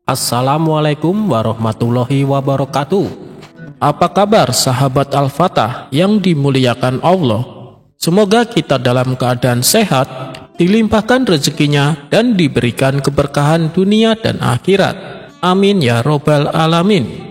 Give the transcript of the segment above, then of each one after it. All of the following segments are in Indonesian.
Assalamualaikum warahmatullahi wabarakatuh. Apa kabar sahabat Al-Fatah yang dimuliakan Allah? Semoga kita dalam keadaan sehat, dilimpahkan rezekinya dan diberikan keberkahan dunia dan akhirat. Amin ya robbal alamin.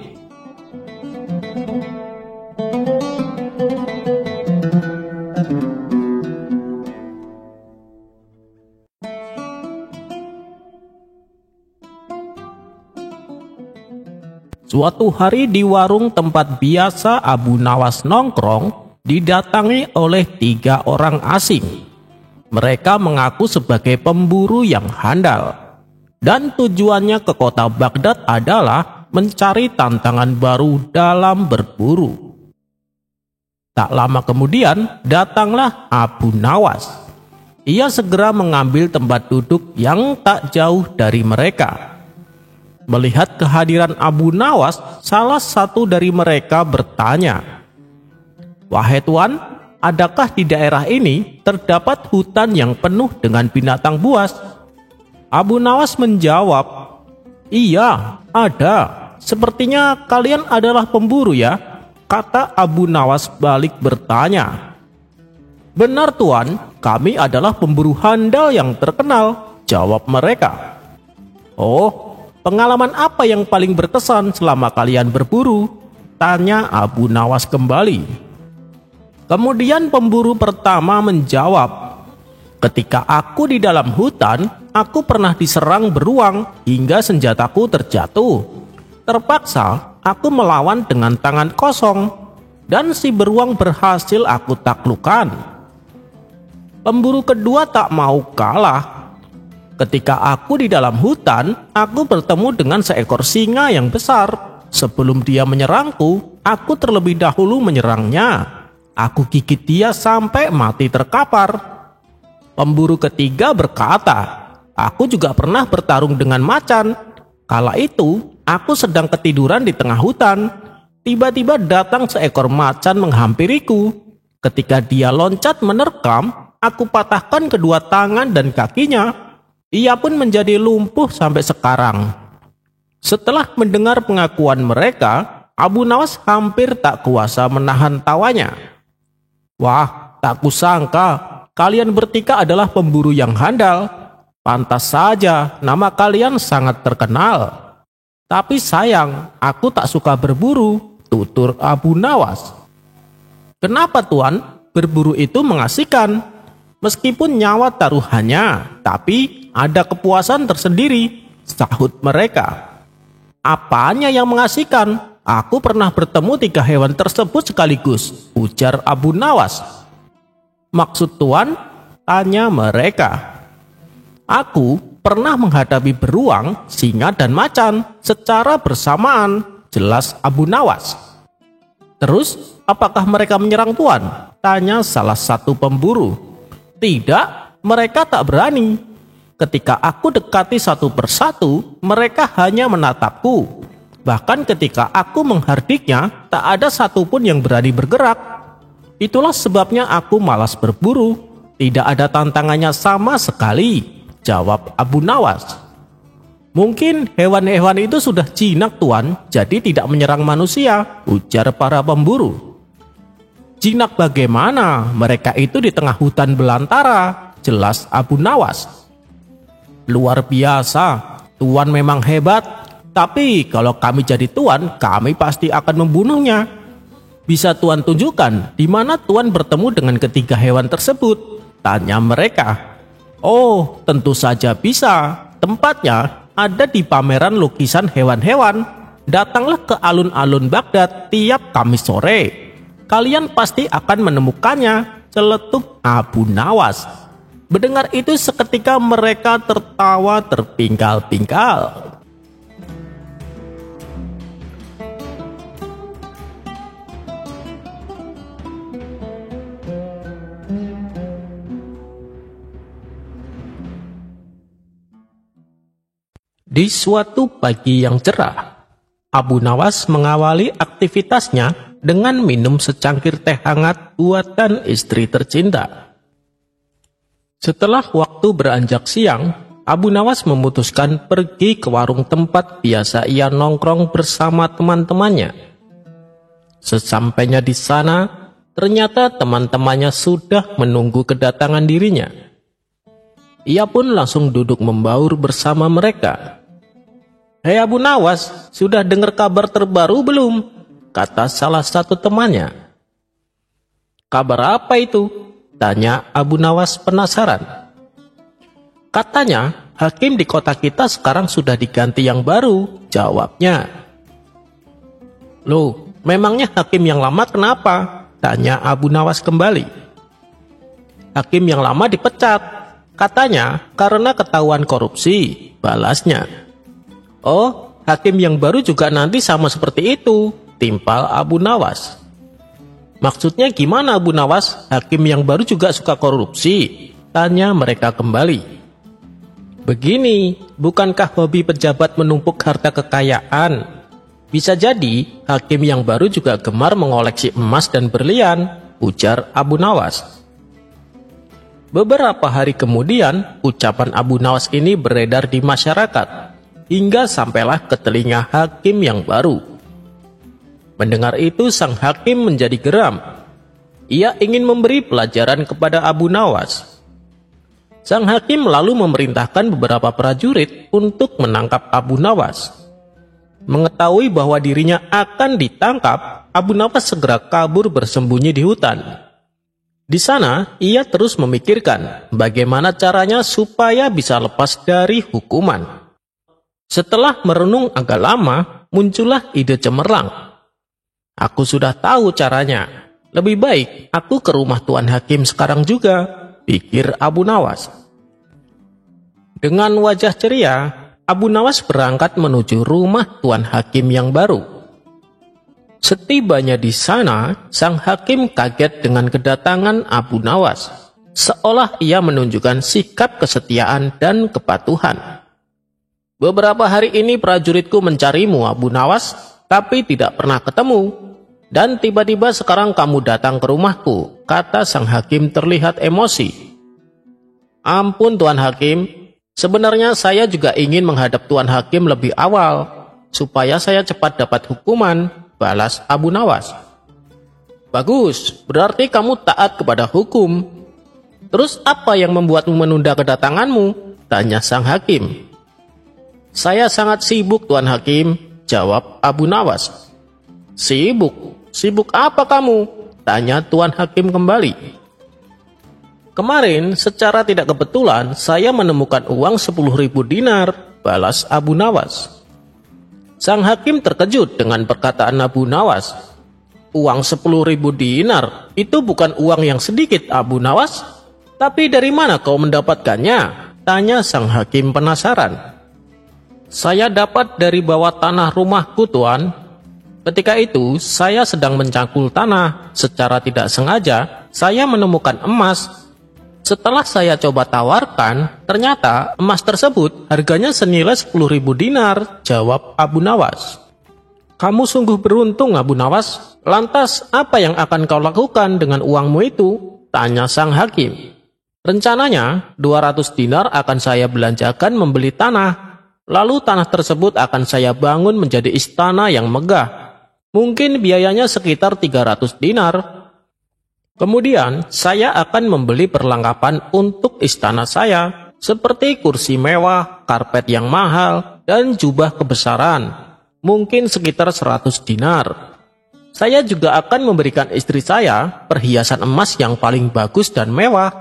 Suatu hari di warung tempat biasa Abu Nawas nongkrong, didatangi oleh 3 orang asing. Mereka mengaku sebagai pemburu yang handal, dan tujuannya ke kota Baghdad adalah mencari tantangan baru dalam berburu. Tak lama kemudian, datanglah Abu Nawas. Ia segera mengambil tempat duduk yang tak jauh dari mereka. Melihat kehadiran Abu Nawas, salah satu dari mereka bertanya, "Wahai Tuan, adakah di daerah ini terdapat hutan yang penuh dengan binatang buas?" Abu Nawas menjawab, "Iya, ada. Sepertinya kalian adalah pemburu ya?" Kata Abu Nawas balik bertanya. "Benar Tuan, kami adalah pemburu handal yang terkenal," jawab mereka. "Oh, pengalaman apa yang paling berkesan selama kalian berburu?" tanya Abu Nawas kembali. Kemudian pemburu pertama menjawab, "Ketika aku di dalam hutan, aku pernah diserang beruang hingga senjataku terjatuh. Terpaksa aku melawan dengan tangan kosong, dan si beruang berhasil aku taklukkan." Pemburu kedua tak mau kalah. "Ketika aku di dalam hutan, aku bertemu dengan seekor singa yang besar. Sebelum dia menyerangku, aku terlebih dahulu menyerangnya. Aku gigit dia sampai mati terkapar." Pemburu ketiga berkata, "Aku juga pernah bertarung dengan macan. Kala itu, aku sedang ketiduran di tengah hutan. Tiba-tiba datang seekor macan menghampiriku. Ketika dia loncat menerkam, aku patahkan kedua tangan dan kakinya. Ia pun menjadi lumpuh sampai sekarang." Setelah mendengar pengakuan mereka, Abu Nawas hampir tak kuasa menahan tawanya. "Wah, tak kusangka kalian bertiga adalah pemburu yang handal. Pantas saja nama kalian sangat terkenal. Tapi sayang, aku tak suka berburu," tutur Abu Nawas. "Kenapa Tuan? Berburu itu mengasihkan. Meskipun nyawa taruhannya, tapi ada kepuasan tersendiri," sahut mereka. "Apanya yang mengasihkan? Aku pernah bertemu 3 hewan tersebut sekaligus," ujar Abu Nawas. "Maksud Tuan?" tanya mereka. "Aku pernah menghadapi beruang, singa dan macan secara bersamaan," jelas Abu Nawas. "Terus, apakah mereka menyerang Tuan?" tanya salah satu pemburu. "Tidak, mereka tak berani. Ketika aku dekati satu persatu, mereka hanya menatapku. Bahkan ketika aku menghardiknya, tak ada satupun yang berani bergerak. Itulah sebabnya aku malas berburu. Tidak ada tantangannya sama sekali," jawab Abu Nawas. "Mungkin hewan-hewan itu sudah jinak Tuan, jadi tidak menyerang manusia," ujar para pemburu. "Jinak bagaimana? Mereka itu di tengah hutan belantara," jelas Abu Nawas. "Luar biasa, Tuan memang hebat. Tapi kalau kami jadi Tuan, kami pasti akan membunuhnya. Bisa Tuan tunjukkan di mana Tuan bertemu dengan ketiga hewan tersebut?" tanya mereka. "Oh, tentu saja bisa. Tempatnya ada di pameran lukisan hewan-hewan. Datanglah ke alun-alun Baghdad tiap Kamis sore. Kalian pasti akan menemukannya," celetuk Abu Nawas. Mendengar itu seketika mereka tertawa terpingkal-pingkal. Di suatu pagi yang cerah, Abu Nawas mengawali aktivitasnya dengan minum secangkir teh hangat buatan istri tercinta. Setelah waktu beranjak siang, Abu Nawas memutuskan pergi ke warung tempat biasa ia nongkrong bersama teman-temannya. Sesampainya di sana, ternyata teman-temannya sudah menunggu kedatangan dirinya. Ia pun langsung duduk membaur bersama mereka. "Hei Abu Nawas, sudah dengar kabar terbaru belum?" kata salah satu temannya. "Kabar apa itu?" tanya Abu Nawas penasaran. "Katanya hakim di kota kita sekarang sudah diganti yang baru," jawabnya. "Loh, memangnya hakim yang lama kenapa?" tanya Abu Nawas kembali. "Hakim yang lama dipecat, katanya karena ketahuan korupsi," balasnya. "Oh, hakim yang baru juga nanti sama seperti itu," timpal Abu Nawas. "Maksudnya gimana Abu Nawas? Hakim yang baru juga suka korupsi?" tanya mereka kembali. "Begini, bukankah hobi pejabat menumpuk harta kekayaan? Bisa jadi hakim yang baru juga gemar mengoleksi emas dan berlian," ujar Abu Nawas. Beberapa hari kemudian, ucapan Abu Nawas ini beredar di masyarakat, hingga sampailah ke telinga hakim yang baru. Mendengar itu, sang hakim menjadi geram. Ia ingin memberi pelajaran kepada Abu Nawas. Sang hakim lalu memerintahkan beberapa prajurit untuk menangkap Abu Nawas. Mengetahui bahwa dirinya akan ditangkap, Abu Nawas segera kabur bersembunyi di hutan. Di sana, ia terus memikirkan bagaimana caranya supaya bisa lepas dari hukuman. Setelah merenung agak lama, muncullah ide cemerlang. "Aku sudah tahu caranya. Lebih baik aku ke rumah Tuan Hakim sekarang juga," pikir Abu Nawas. Dengan wajah ceria, Abu Nawas berangkat menuju rumah Tuan Hakim yang baru. Setibanya di sana, sang hakim kaget dengan kedatangan Abu Nawas, seolah ia menunjukkan sikap kesetiaan dan kepatuhan. "Beberapa hari ini prajuritku mencarimu, Abu Nawas, tapi tidak pernah ketemu. Dan tiba-tiba sekarang kamu datang ke rumahku," kata sang hakim terlihat emosi. "Ampun Tuan Hakim, sebenarnya saya juga ingin menghadap Tuan Hakim lebih awal, supaya saya cepat dapat hukuman," balas Abu Nawas. "Bagus, berarti kamu taat kepada hukum. Terus apa yang membuatmu menunda kedatanganmu?" tanya sang hakim. "Saya sangat sibuk Tuan Hakim," jawab Abu Nawas. "Sibuk? Sibuk apa kamu?" tanya Tuan Hakim kembali. "Kemarin secara tidak kebetulan saya menemukan uang 10.000 dinar," balas Abu Nawas. Sang hakim terkejut dengan perkataan Abu Nawas. "Uang 10.000 dinar? Itu bukan uang yang sedikit, Abu Nawas. Tapi dari mana kau mendapatkannya?" tanya sang hakim penasaran. "Saya dapat dari bawah tanah rumahku, Tuan. Ketika itu, saya sedang mencangkul tanah. Secara tidak sengaja, saya menemukan emas. Setelah saya coba tawarkan, ternyata emas tersebut harganya senilai 10.000 dinar, jawab Abu Nawas. "Kamu sungguh beruntung, Abu Nawas. Lantas, apa yang akan kau lakukan dengan uangmu itu?" tanya sang hakim. "Rencananya, 200 dinar akan saya belanjakan membeli tanah. Lalu tanah tersebut akan saya bangun menjadi istana yang megah. Mungkin biayanya sekitar 300 dinar. Kemudian, saya akan membeli perlengkapan untuk istana saya, seperti kursi mewah, karpet yang mahal, dan jubah kebesaran. Mungkin sekitar 100 dinar. Saya juga akan memberikan istri saya perhiasan emas yang paling bagus dan mewah,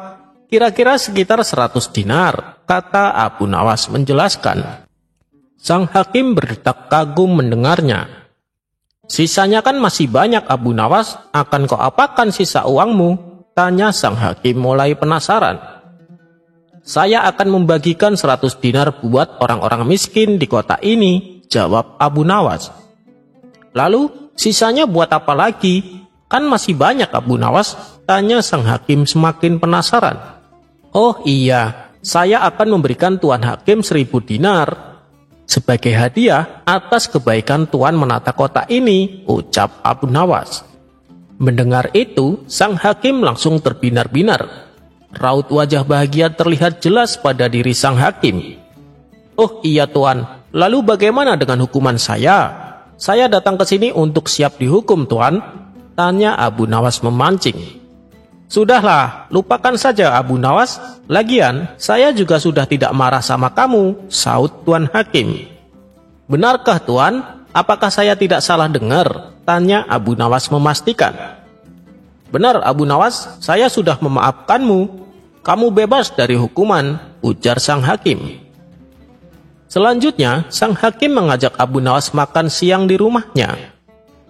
kira-kira sekitar 100 dinar, kata Abu Nawas menjelaskan. Sang hakim berdetak kagum mendengarnya. "Sisanya kan masih banyak, Abu Nawas. Akan kau apakan sisa uangmu?" tanya sang hakim mulai penasaran. "Saya akan membagikan 100 dinar buat orang-orang miskin di kota ini," jawab Abu Nawas. "Lalu sisanya buat apa lagi? Kan masih banyak, Abu Nawas," tanya sang hakim semakin penasaran. "Oh iya, saya akan memberikan Tuan Hakim 1.000 dinar sebagai hadiah atas kebaikan Tuan menata kota ini," ucap Abu Nawas. Mendengar itu, sang hakim langsung terbinar-binar. Raut wajah bahagia terlihat jelas pada diri sang hakim. "Oh iya Tuan, lalu bagaimana dengan hukuman saya? Saya datang ke sini untuk siap dihukum Tuan," tanya Abu Nawas memancing. "Sudahlah, lupakan saja Abu Nawas. Lagian, saya juga sudah tidak marah sama kamu," saut Tuan Hakim. "Benarkah Tuan? Apakah saya tidak salah dengar?" tanya Abu Nawas memastikan. "Benar Abu Nawas, saya sudah memaafkanmu. Kamu bebas dari hukuman," ujar sang hakim. Selanjutnya, sang hakim mengajak Abu Nawas makan siang di rumahnya.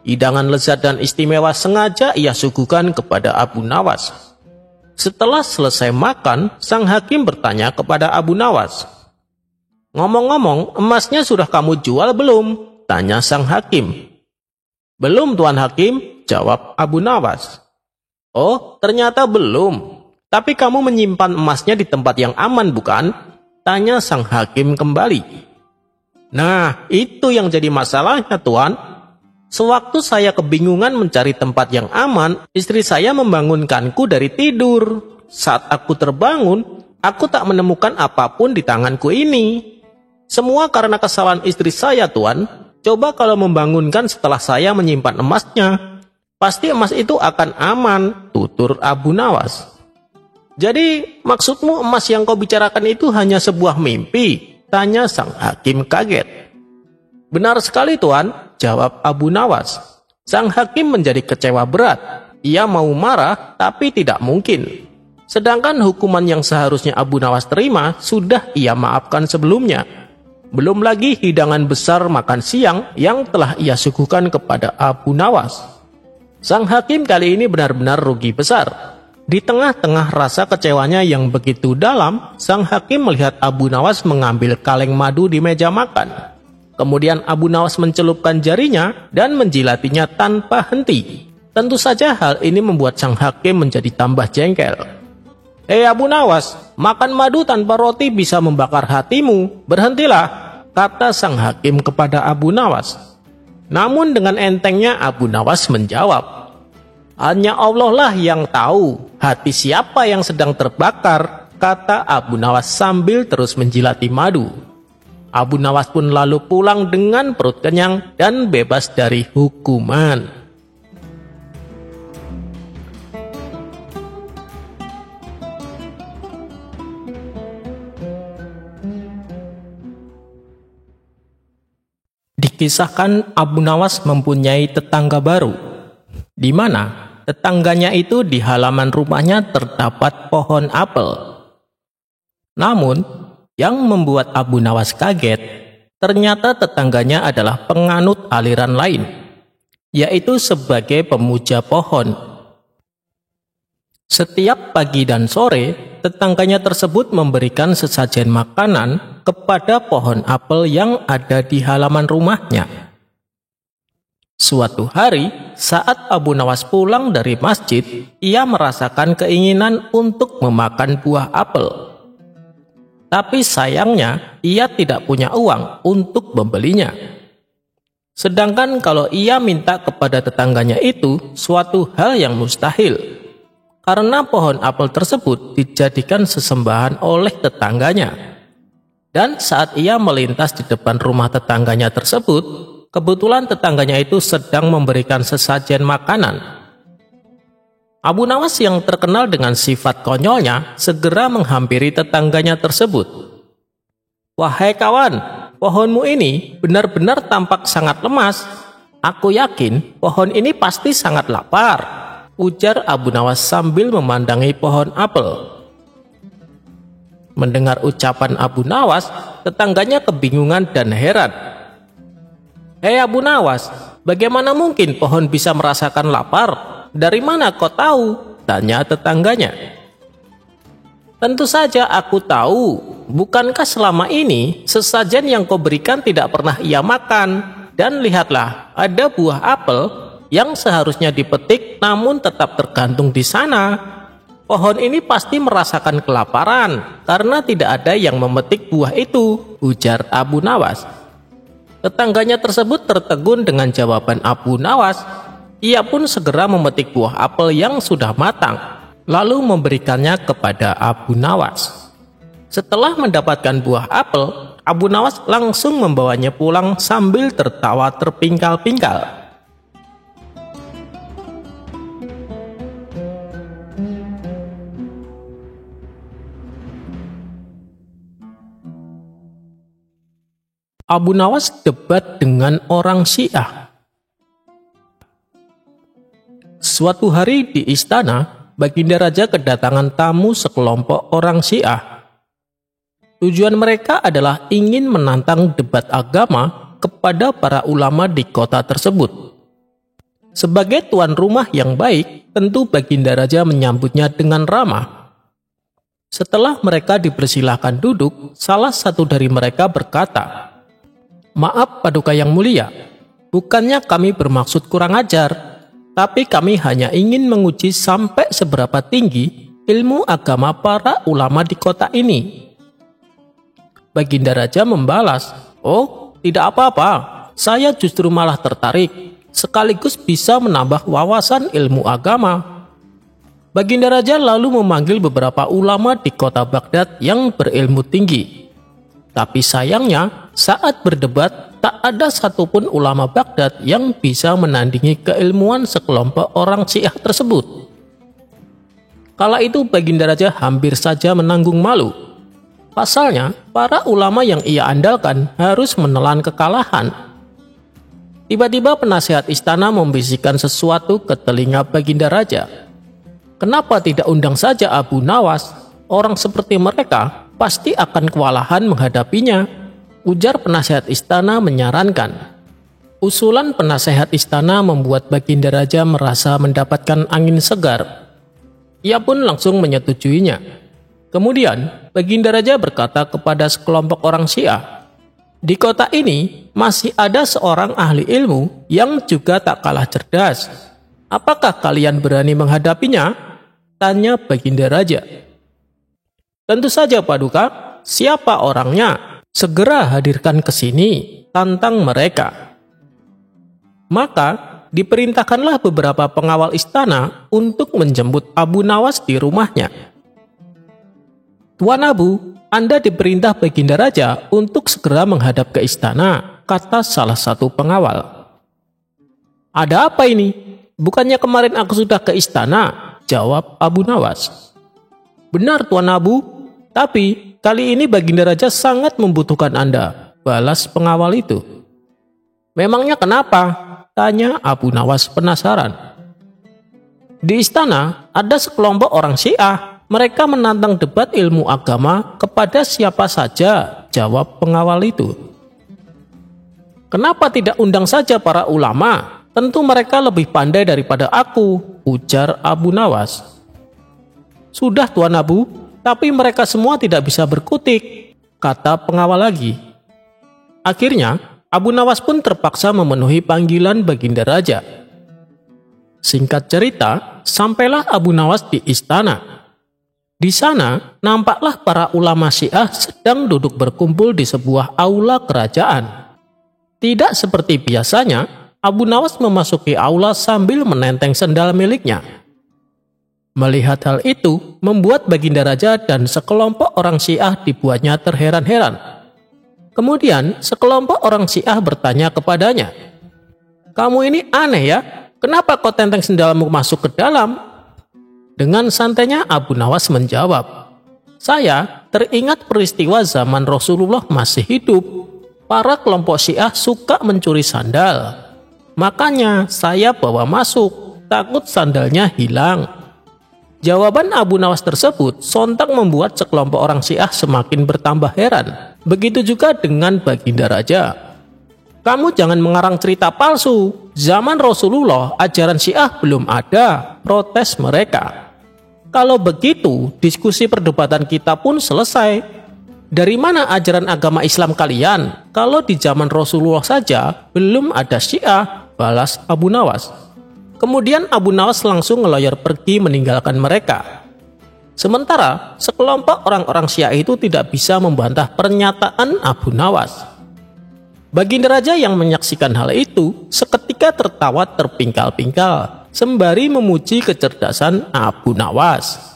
Hidangan lezat dan istimewa sengaja ia suguhkan kepada Abu Nawas. Setelah selesai makan, sang hakim bertanya kepada Abu Nawas. "Ngomong-ngomong, emasnya sudah kamu jual belum?" tanya sang hakim. "Belum Tuan Hakim," jawab Abu Nawas. "Oh, ternyata belum. Tapi kamu menyimpan emasnya di tempat yang aman bukan?" tanya sang hakim kembali. "Nah, itu yang jadi masalahnya Tuan. Sewaktu saya kebingungan mencari tempat yang aman, istri saya membangunkanku dari tidur. Saat aku terbangun, aku tak menemukan apapun di tanganku ini. Semua karena kesalahan istri saya Tuan. Coba kalau membangunkan setelah saya menyimpan emasnya, pasti emas itu akan aman," tutur Abu Nawas. "Jadi maksudmu emas yang kau bicarakan itu hanya sebuah mimpi?" tanya sang hakim kaget. "Benar sekali Tuan," jawab Abu Nawas. Sang hakim menjadi kecewa berat. Ia mau marah tapi tidak mungkin. Sedangkan hukuman yang seharusnya Abu Nawas terima sudah ia maafkan sebelumnya. Belum lagi hidangan besar makan siang yang telah ia suguhkan kepada Abu Nawas. Sang hakim kali ini benar-benar rugi besar. Di tengah-tengah rasa kecewanya yang begitu dalam, sang hakim melihat Abu Nawas mengambil kaleng madu di meja makan. Kemudian Abu Nawas mencelupkan jarinya dan menjilatinya tanpa henti. Tentu saja hal ini membuat sang hakim menjadi tambah jengkel. "Hei Abu Nawas, makan madu tanpa roti bisa membakar hatimu. Berhentilah," kata sang hakim kepada Abu Nawas. Namun dengan entengnya Abu Nawas menjawab, "Hanya Allah lah yang tahu hati siapa yang sedang terbakar," kata Abu Nawas sambil terus menjilati madu. Abu Nawas pun lalu pulang dengan perut kenyang dan bebas dari hukuman. Dikisahkan Abu Nawas mempunyai tetangga baru, di mana tetangganya itu di halaman rumahnya terdapat pohon apel. Namun, yang membuat Abu Nawas kaget, ternyata tetangganya adalah penganut aliran lain, yaitu sebagai pemuja pohon. Setiap pagi dan sore, tetangganya tersebut memberikan sesajen makanan kepada pohon apel yang ada di halaman rumahnya. Suatu hari, saat Abu Nawas pulang dari masjid, ia merasakan keinginan untuk memakan buah apel. Tapi sayangnya, ia tidak punya uang untuk membelinya. Sedangkan kalau ia minta kepada tetangganya itu suatu hal yang mustahil, karena pohon apel tersebut dijadikan sesembahan oleh tetangganya. Dan saat ia melintas di depan rumah tetangganya tersebut, kebetulan tetangganya itu sedang memberikan sesajen makanan. Abu Nawas yang terkenal dengan sifat konyolnya segera menghampiri tetangganya tersebut. "Wahai kawan, pohonmu ini benar-benar tampak sangat lemas. Aku yakin pohon ini pasti sangat lapar," ujar Abu Nawas sambil memandangi pohon apel. Mendengar ucapan Abu Nawas, tetangganya kebingungan dan heran. "Hei Abu Nawas, bagaimana mungkin pohon bisa merasakan lapar? Dari mana kau tahu?" tanya tetangganya. "Tentu saja aku tahu. Bukankah selama ini sesajen yang kau berikan tidak pernah ia makan? Dan lihatlah, ada buah apel yang seharusnya dipetik namun tetap tergantung di sana. Pohon ini pasti merasakan kelaparan karena tidak ada yang memetik buah itu," ujar Abu Nawas. Tetangganya tersebut tertegun dengan jawaban Abu Nawas. Ia pun segera memetik buah apel yang sudah matang. lalu memberikannya kepada Abu Nawas. Setelah mendapatkan buah apel, Abu Nawas langsung membawanya pulang sambil tertawa terpingkal-pingkal. Abu Nawas debat dengan orang Syiah. Suatu hari di istana, Baginda Raja kedatangan tamu sekelompok orang Syiah. Tujuan mereka adalah ingin menantang debat agama kepada para ulama di kota tersebut. Sebagai tuan rumah yang baik, tentu Baginda Raja menyambutnya dengan ramah. Setelah mereka dipersilahkan duduk, salah satu dari mereka berkata, "Maaf Paduka yang mulia, bukannya kami bermaksud kurang ajar, tapi kami hanya ingin menguji sampai seberapa tinggi ilmu agama para ulama di kota ini." Baginda Raja membalas, "Oh, tidak apa-apa, saya justru malah tertarik, sekaligus bisa menambah wawasan ilmu agama." Baginda Raja lalu memanggil beberapa ulama di kota Baghdad yang berilmu tinggi. Tapi sayangnya, saat berdebat, tak ada satupun ulama Baghdad yang bisa menandingi keilmuan sekelompok orang Syiah tersebut. Kala itu Baginda Raja hampir saja menanggung malu. Pasalnya, para ulama yang ia andalkan harus menelan kekalahan. Tiba-tiba penasihat istana membisikkan sesuatu ke telinga Baginda Raja. "Kenapa tidak undang saja Abu Nawas? Orang seperti mereka pasti akan kewalahan menghadapinya," ujar penasihat istana menyarankan. Usulan penasihat istana membuat Baginda Raja merasa mendapatkan angin segar. Ia pun langsung menyetujuinya. Kemudian Baginda Raja berkata kepada sekelompok orang Syiah, "Di kota ini masih ada seorang ahli ilmu yang juga tak kalah cerdas. Apakah kalian berani menghadapinya?" tanya Baginda Raja. "Tentu saja Paduka, siapa orangnya? Segera hadirkan ke sini, tantang mereka." Maka diperintahkanlah beberapa pengawal istana untuk menjemput Abu Nawas di rumahnya. "Tuan Abu, Anda diperintah Baginda Raja untuk segera menghadap ke istana," kata salah satu pengawal. "Ada apa ini? Bukannya kemarin aku sudah ke istana?" jawab Abu Nawas. "Benar Tuan Abu, tapi kali ini Baginda Raja sangat membutuhkan Anda," balas pengawal itu. "Memangnya kenapa?" tanya Abu Nawas penasaran. "Di istana ada sekelompok orang Syiah. Mereka menantang debat ilmu agama kepada siapa saja," jawab pengawal itu. "Kenapa tidak undang saja para ulama? Tentu mereka lebih pandai daripada aku," ujar Abu Nawas. "Sudah Tuan Abu, tapi mereka semua tidak bisa berkutik," kata pengawal lagi. Akhirnya, Abu Nawas pun terpaksa memenuhi panggilan Baginda Raja. Singkat cerita, sampailah Abu Nawas di istana. Di sana, nampaklah para ulama Syiah sedang duduk berkumpul di sebuah aula kerajaan. Tidak seperti biasanya, Abu Nawas memasuki aula sambil menenteng sendal miliknya. Melihat hal itu, membuat Baginda Raja dan sekelompok orang Syiah dibuatnya terheran-heran. Kemudian, sekelompok orang Syiah bertanya kepadanya, "Kamu ini aneh ya, kenapa kau tenteng sendalmu masuk ke dalam?" Dengan santainya Abu Nawas menjawab, "Saya teringat peristiwa zaman Rasulullah masih hidup. Para kelompok Syiah suka mencuri sandal. Makanya saya bawa masuk, takut sandalnya hilang." Jawaban Abu Nawas tersebut sontak membuat sekelompok orang Syiah semakin bertambah heran. Begitu juga dengan Baginda Raja. "Kamu jangan mengarang cerita palsu. Zaman Rasulullah ajaran Syiah belum ada," protes mereka. "Kalau begitu, diskusi perdebatan kita pun selesai. Dari mana ajaran agama Islam kalian? Kalau di zaman Rasulullah saja belum ada Syiah," balas Abu Nawas. Kemudian Abu Nawas langsung ngelayar pergi meninggalkan mereka. Sementara sekelompok orang-orang Syiah itu tidak bisa membantah pernyataan Abu Nawas. Baginda Raja yang menyaksikan hal itu seketika tertawa terpingkal-pingkal. sembari memuji kecerdasan Abu Nawas.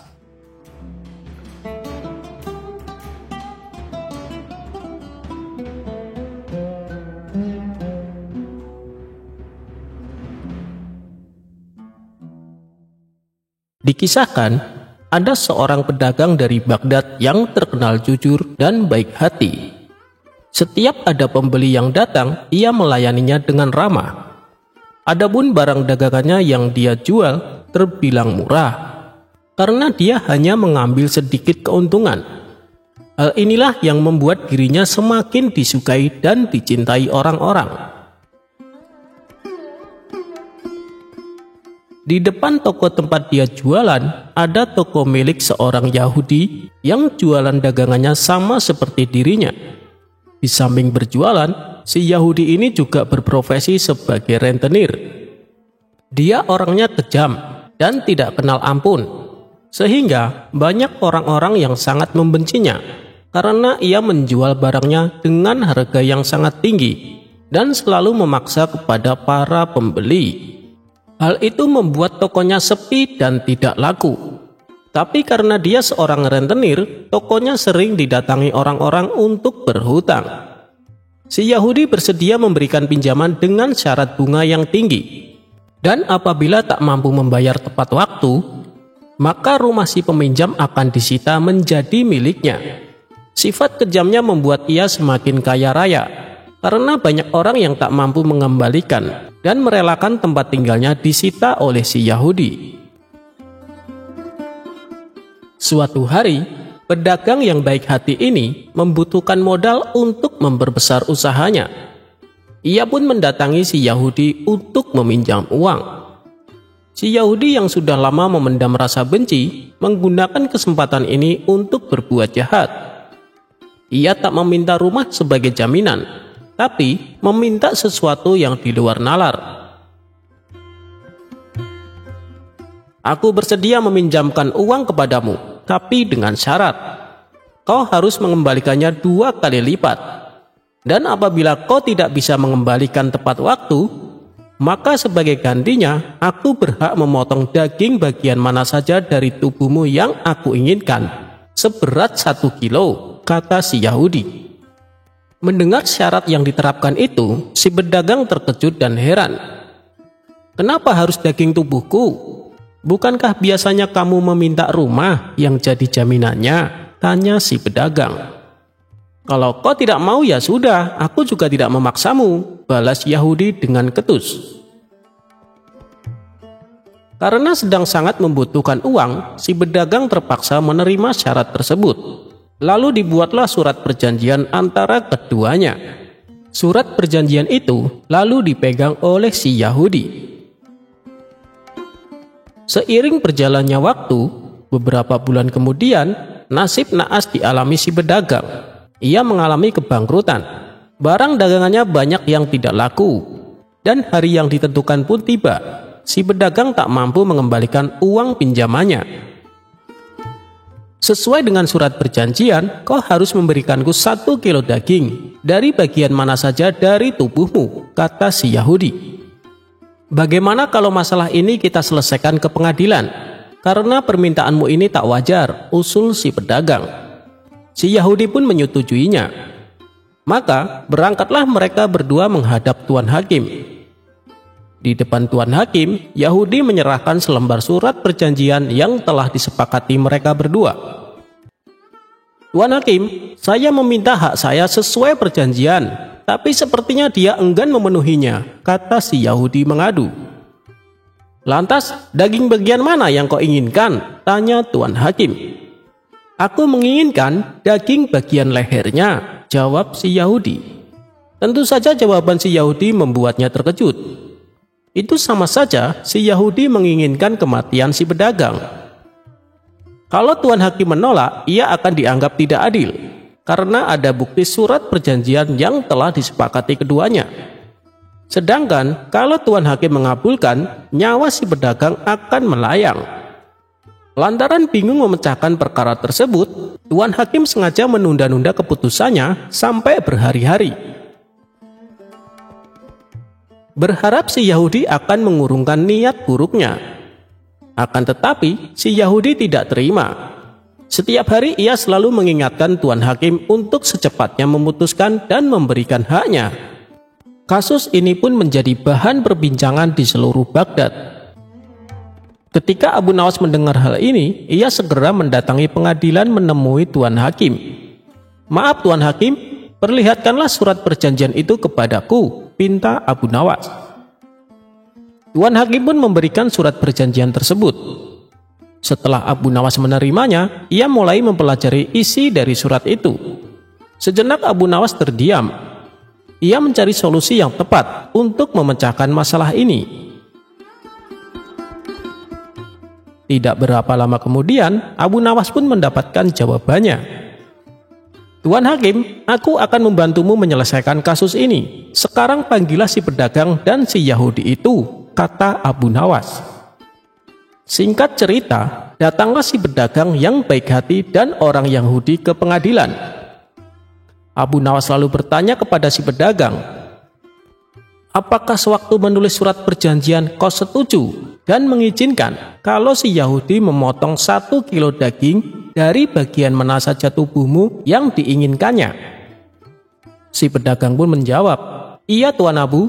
Dikisahkan, ada seorang pedagang dari Baghdad yang terkenal jujur dan baik hati. Setiap ada pembeli yang datang, ia melayaninya dengan ramah. Adapun barang dagangannya yang dia jual terbilang murah, karena dia hanya mengambil sedikit keuntungan. Hal inilah yang membuat dirinya semakin disukai dan dicintai orang-orang. Di depan toko tempat dia jualan, ada toko milik seorang Yahudi yang jualan dagangannya sama seperti dirinya. Di samping berjualan, si Yahudi ini juga berprofesi sebagai rentenir. Dia orangnya kejam dan tidak kenal ampun, sehingga banyak orang-orang yang sangat membencinya karena ia menjual barangnya dengan harga yang sangat tinggi dan selalu memaksa kepada para pembeli. Hal itu membuat tokonya sepi dan tidak laku. Tapi karena dia seorang rentenir, tokonya sering didatangi orang-orang untuk berhutang. Si Yahudi bersedia memberikan pinjaman dengan syarat bunga yang tinggi. Dan apabila tak mampu membayar tepat waktu, maka rumah si peminjam akan disita menjadi miliknya. Sifat kejamnya membuat ia semakin kaya raya, karena banyak orang yang tak mampu mengembalikan dan merelakan tempat tinggalnya disita oleh si Yahudi. Suatu hari, pedagang yang baik hati ini membutuhkan modal untuk memperbesar usahanya. Ia pun mendatangi si Yahudi untuk meminjam uang. Si Yahudi yang sudah lama memendam rasa benci menggunakan kesempatan ini untuk berbuat jahat. Ia tak meminta rumah sebagai jaminan, tapi meminta sesuatu yang di luar nalar. Aku bersedia meminjamkan uang kepadamu, tapi dengan syarat. Kau harus mengembalikannya 2 kali lipat. Dan apabila kau tidak bisa mengembalikan tepat waktu, maka sebagai gantinya, aku berhak memotong daging bagian mana saja dari tubuhmu yang aku inginkan, seberat 1 kilo, kata si Yahudi. Mendengar syarat yang diterapkan itu, si pedagang terkejut dan heran. Kenapa harus daging tubuhku? Bukankah biasanya kamu meminta rumah yang jadi jaminannya? Tanya si pedagang. Kalau kau tidak mau ya sudah, aku juga tidak memaksamu, balas Yahudi dengan ketus. Karena sedang sangat membutuhkan uang, si pedagang terpaksa menerima syarat tersebut. Lalu dibuatlah surat perjanjian antara keduanya. Surat perjanjian itu lalu dipegang oleh si Yahudi. Seiring berjalannya waktu, beberapa bulan kemudian, nasib naas dialami si pedagang. Ia mengalami kebangkrutan. Barang dagangannya banyak yang tidak laku. Dan hari yang ditentukan pun tiba. Si pedagang tak mampu mengembalikan uang pinjamannya. Sesuai dengan surat perjanjian, kau harus memberikanku 1 kilo daging dari bagian mana saja dari tubuhmu, kata si Yahudi. Bagaimana kalau masalah ini kita selesaikan ke pengadilan? Karena permintaanmu ini tak wajar, usul si pedagang. Si Yahudi pun menyetujuinya. Maka berangkatlah mereka berdua menghadap Tuan Hakim. Di depan Tuan Hakim, Yahudi menyerahkan selembar surat perjanjian yang telah disepakati mereka berdua. Tuan Hakim, saya meminta hak saya sesuai perjanjian, tapi sepertinya dia enggan memenuhinya, kata si Yahudi mengadu. Lantas, daging bagian mana yang kau inginkan? Tanya Tuan Hakim. Aku menginginkan daging bagian lehernya, jawab si Yahudi. Tentu saja jawaban si Yahudi membuatnya terkejut. Itu sama saja si Yahudi menginginkan kematian si pedagang. Kalau Tuan Hakim menolak, ia akan dianggap tidak adil, karena ada bukti surat perjanjian yang telah disepakati keduanya. Sedangkan kalau Tuan Hakim mengabulkan, nyawa si pedagang akan melayang. Lantaran bingung memecahkan perkara tersebut, Tuan Hakim sengaja menunda-nunda keputusannya sampai berhari-hari. berharap si Yahudi akan mengurungkan niat buruknya. Akan tetapi, si Yahudi tidak terima. Setiap hari ia selalu mengingatkan Tuan Hakim untuk secepatnya memutuskan dan memberikan haknya. Kasus ini pun menjadi bahan perbincangan di seluruh Baghdad. Ketika Abu Nawas mendengar hal ini, ia segera mendatangi pengadilan menemui Tuan Hakim. "Maaf Tuan Hakim, perlihatkanlah surat perjanjian itu kepadaku," pinta Abu Nawas. Tuan Hakim pun memberikan surat perjanjian tersebut. Setelah Abu Nawas menerimanya, ia mulai mempelajari isi dari surat itu. Sejenak Abu Nawas terdiam. Ia mencari solusi yang tepat untuk memecahkan masalah ini. Tidak berapa lama kemudian, Abu Nawas pun mendapatkan jawabannya. "Tuan Hakim, aku akan membantumu menyelesaikan kasus ini. Sekarang panggillah si pedagang dan si Yahudi itu," kata Abu Nawas. Singkat cerita, datanglah si pedagang yang baik hati dan orang Yahudi ke pengadilan. Abu Nawas lalu bertanya kepada si pedagang, "Apakah sewaktu menulis surat perjanjian kau setuju dan mengizinkan kalau si Yahudi memotong 1 kilo daging dari bagian mana saja tubuhmu yang diinginkannya?" Si pedagang pun menjawab, "Iya Tuan Abu."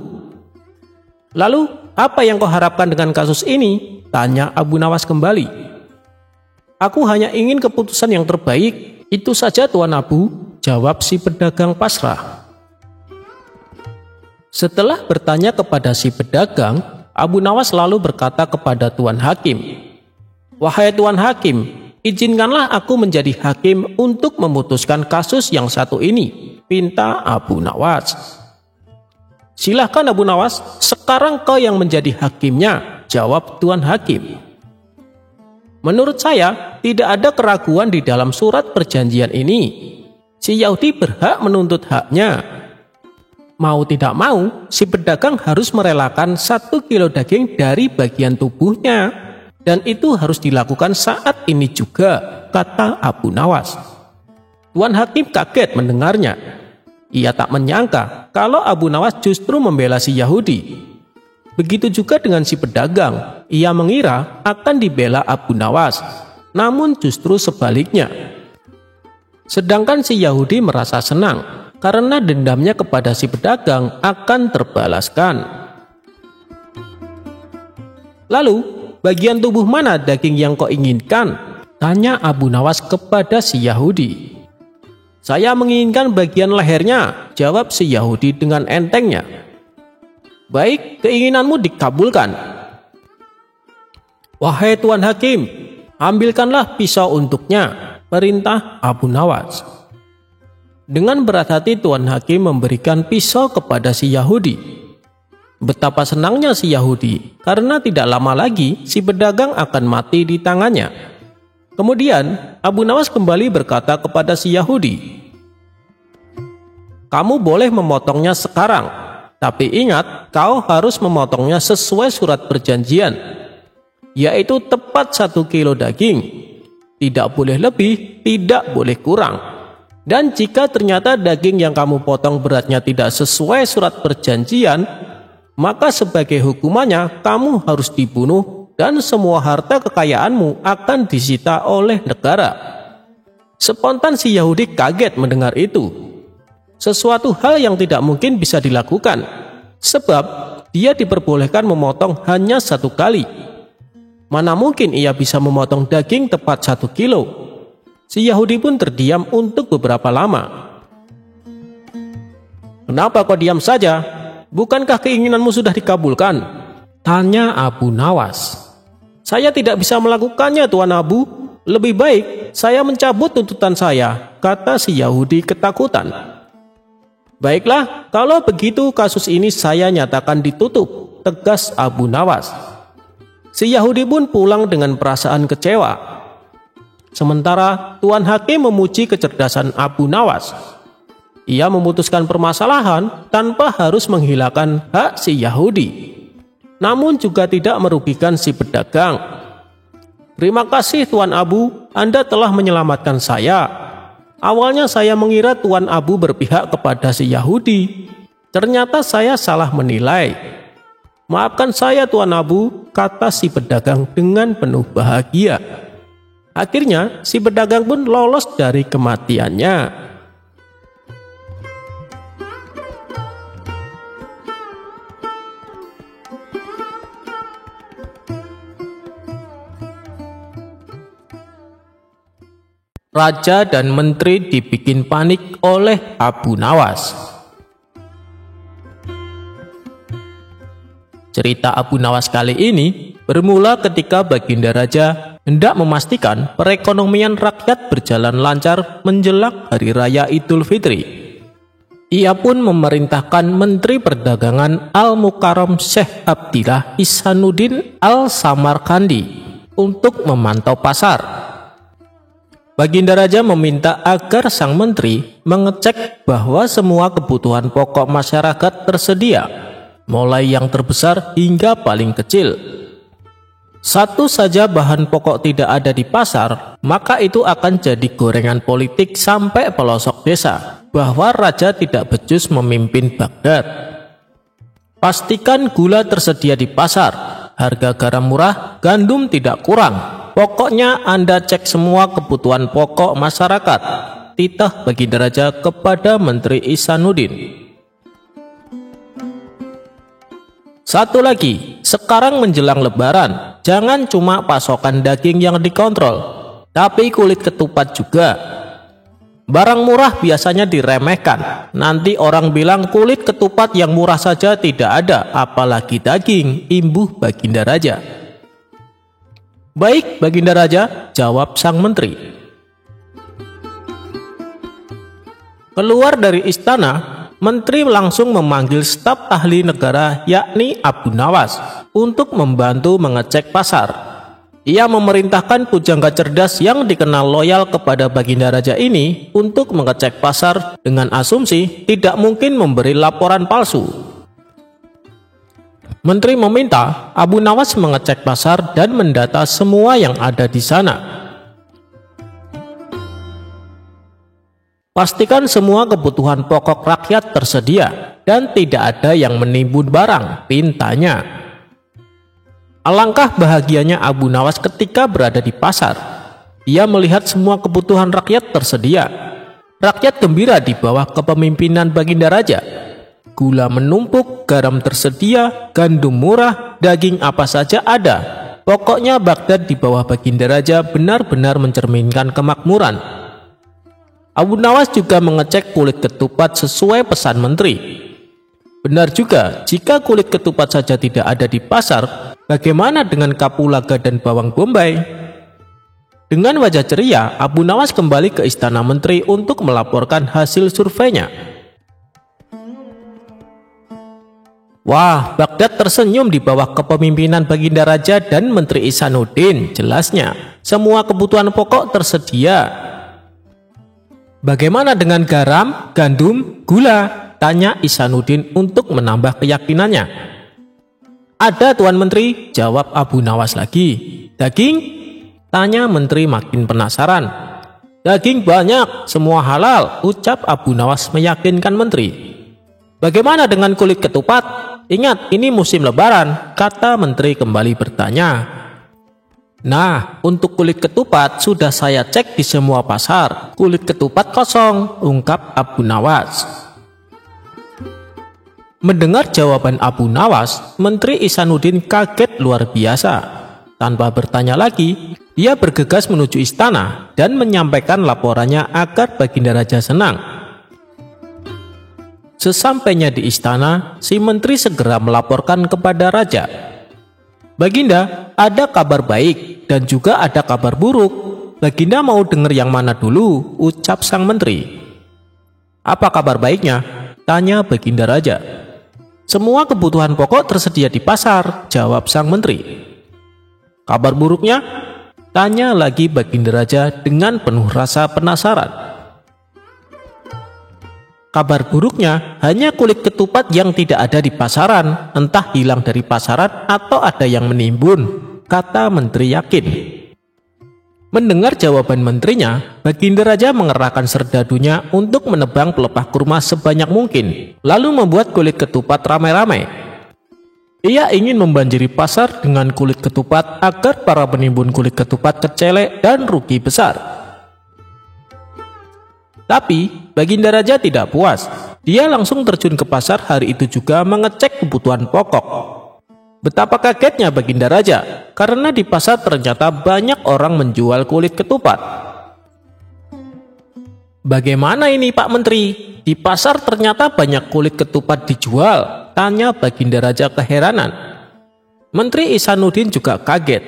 "Lalu, apa yang kau harapkan dengan kasus ini?" tanya Abu Nawas kembali. "Aku hanya ingin keputusan yang terbaik, itu saja Tuan Abu," jawab si pedagang pasrah. Setelah bertanya kepada si pedagang, Abu Nawas lalu berkata kepada Tuan Hakim, "Wahai Tuan Hakim, izinkanlah aku menjadi hakim untuk memutuskan kasus yang satu ini," pinta Abu Nawas. "Silahkan Abu Nawas, sekarang kau yang menjadi hakimnya," jawab Tuan Hakim. "Menurut saya, tidak ada keraguan di dalam surat perjanjian ini. Si Yahudi berhak menuntut haknya. Mau tidak mau, si pedagang harus merelakan 1 kilo daging dari bagian tubuhnya. Dan itu harus dilakukan saat ini juga," kata Abu Nawas. Tuan Hakim kaget mendengarnya. Ia tak menyangka kalau Abu Nawas justru membela si Yahudi. Begitu juga dengan si pedagang, ia mengira akan dibela Abu Nawas, namun justru sebaliknya. Sedangkan si Yahudi merasa senang karena dendamnya kepada si pedagang akan terbalaskan. "Lalu, bagian tubuh mana daging yang kau inginkan?" tanya Abu Nawas kepada si Yahudi. "Saya menginginkan bagian lehernya," jawab si Yahudi dengan entengnya. "Baik, keinginanmu dikabulkan." "Wahai Tuan Hakim, ambilkanlah pisau untuknya," perintah Abu Nawas. Dengan berat hati Tuan Hakim memberikan pisau kepada si Yahudi. Betapa senangnya si Yahudi, karena tidak lama lagi si pedagang akan mati di tangannya. Kemudian Abu Nawas kembali berkata kepada si Yahudi, "Kamu boleh memotongnya sekarang, tapi ingat kau harus memotongnya sesuai surat perjanjian, yaitu tepat 1 kilo daging. Tidak boleh lebih, tidak boleh kurang. Dan jika ternyata daging yang kamu potong beratnya tidak sesuai surat perjanjian, maka sebagai hukumannya kamu harus dibunuh dan semua harta kekayaanmu akan disita oleh negara." Spontan si Yahudi kaget mendengar itu. Sesuatu hal yang tidak mungkin bisa dilakukan, sebab dia diperbolehkan memotong hanya 1 kali. Mana mungkin ia bisa memotong daging tepat 1 kilo? Si Yahudi pun terdiam untuk beberapa lama. "Kenapa kau diam saja? Bukankah keinginanmu sudah dikabulkan?" tanya Abu Nawas. "Saya tidak bisa melakukannya Tuan Abu. Lebih baik saya mencabut tuntutan saya," kata si Yahudi ketakutan. "Baiklah, kalau begitu kasus ini saya nyatakan ditutup," tegas Abu Nawas. Si Yahudi pun pulang dengan perasaan kecewa. Sementara Tuan Hakim memuji kecerdasan Abu Nawas. Ia memutuskan permasalahan tanpa harus menghilangkan hak si Yahudi, namun juga tidak merugikan si pedagang. "Terima kasih Tuan Abu, Anda telah menyelamatkan saya. Awalnya saya mengira Tuan Abu berpihak kepada si Yahudi. Ternyata saya salah menilai. "Maafkan saya Tuan Abu," kata si pedagang dengan penuh bahagia. Akhirnya si pedagang pun lolos dari kematiannya. Raja dan menteri dibikin panik oleh Abu Nawas. Cerita Abu Nawas kali ini bermula ketika Baginda Raja hendak memastikan perekonomian rakyat berjalan lancar menjelang Hari Raya Idul Fitri. Ia pun memerintahkan Menteri Perdagangan Al-Mukarram Syekh Abdillah Ihsanuddin Al-Samarkandi untuk memantau pasar. Baginda Raja meminta agar sang menteri mengecek bahwa semua kebutuhan pokok masyarakat tersedia, mulai yang terbesar hingga paling kecil. Satu saja bahan pokok tidak ada di pasar, maka itu akan jadi gorengan politik sampai pelosok desa bahwa raja tidak becus memimpin Baghdad. Pastikan gula tersedia di pasar, harga garam murah, gandum tidak kurang. Pokoknya Anda cek semua kebutuhan pokok masyarakat, titah Baginda Raja kepada Menteri Ihsanuddin. Satu lagi, sekarang menjelang Lebaran, jangan cuma pasokan daging yang dikontrol, tapi kulit ketupat juga. Barang murah biasanya diremehkan, nanti orang bilang kulit ketupat yang murah saja tidak ada, apalagi daging, imbuh Baginda Raja. "Baik, Baginda Raja," jawab sang menteri. Keluar dari istana, menteri langsung memanggil staf ahli negara yakni Abu Nawas untuk membantu mengecek pasar. Ia memerintahkan pujangga cerdas yang dikenal loyal kepada Baginda Raja ini untuk mengecek pasar dengan asumsi tidak mungkin memberi laporan palsu. Menteri meminta Abu Nawas mengecek pasar dan mendata semua yang ada di sana. Pastikan semua kebutuhan pokok rakyat tersedia dan tidak ada yang menimbun barang, pintanya. Alangkah bahagianya Abu Nawas ketika berada di pasar. Ia melihat semua kebutuhan rakyat tersedia. Rakyat gembira di bawah kepemimpinan Baginda Raja. Gula menumpuk, garam tersedia, gandum murah, daging apa saja ada. Pokoknya Baghdad di bawah Baginda Raja benar-benar mencerminkan kemakmuran. Abu Nawas juga mengecek kulit ketupat sesuai pesan menteri. Benar juga, jika kulit ketupat saja tidak ada di pasar, bagaimana dengan kapulaga dan bawang bombay? Dengan wajah ceria, Abu Nawas kembali ke istana menteri untuk melaporkan hasil surveinya. Wah, Baghdad tersenyum di bawah kepemimpinan Baginda Raja dan Menteri Ihsanuddin. Jelasnya, semua kebutuhan pokok tersedia. Bagaimana dengan garam, gandum, gula? Tanya Ihsanuddin untuk menambah keyakinannya. Ada Tuan Menteri, jawab Abu Nawas lagi. Daging? Tanya Menteri makin penasaran. Daging banyak, semua halal, ucap Abu Nawas meyakinkan Menteri. Bagaimana dengan kulit ketupat? Ingat, ini musim Lebaran, kata menteri kembali bertanya. Nah, untuk kulit ketupat sudah saya cek di semua pasar. Kulit ketupat kosong, ungkap Abu Nawas. Mendengar jawaban Abu Nawas, Menteri Ihsanuddin kaget luar biasa. Tanpa bertanya lagi, dia bergegas menuju istana dan menyampaikan laporannya agar Baginda Raja senang. Sesampainya di istana, si menteri segera melaporkan kepada raja. Baginda, ada kabar baik dan juga ada kabar buruk. Baginda mau dengar yang mana dulu? Ucap sang menteri. Apa kabar baiknya? Tanya Baginda Raja. Semua kebutuhan pokok tersedia di pasar, jawab sang menteri. Kabar buruknya? Tanya lagi Baginda Raja dengan penuh rasa penasaran. Kabar buruknya hanya kulit ketupat yang tidak ada di pasaran, entah hilang dari pasaran atau ada yang menimbun, kata menteri yakin. Mendengar jawaban menterinya, Baginda Raja mengerahkan serdadunya untuk menebang pelepah kurma sebanyak mungkin, lalu membuat kulit ketupat ramai-ramai. Ia ingin membanjiri pasar dengan kulit ketupat agar para penimbun kulit ketupat kecelek dan rugi besar. Tapi Baginda Raja tidak puas. Dia langsung terjun ke pasar hari itu juga mengecek kebutuhan pokok. Betapa kagetnya Baginda Raja karena di pasar ternyata banyak orang menjual kulit ketupat. "Bagaimana ini Pak Menteri? Di pasar ternyata banyak kulit ketupat dijual," tanya Baginda Raja keheranan. Menteri Ihsanuddin juga kaget.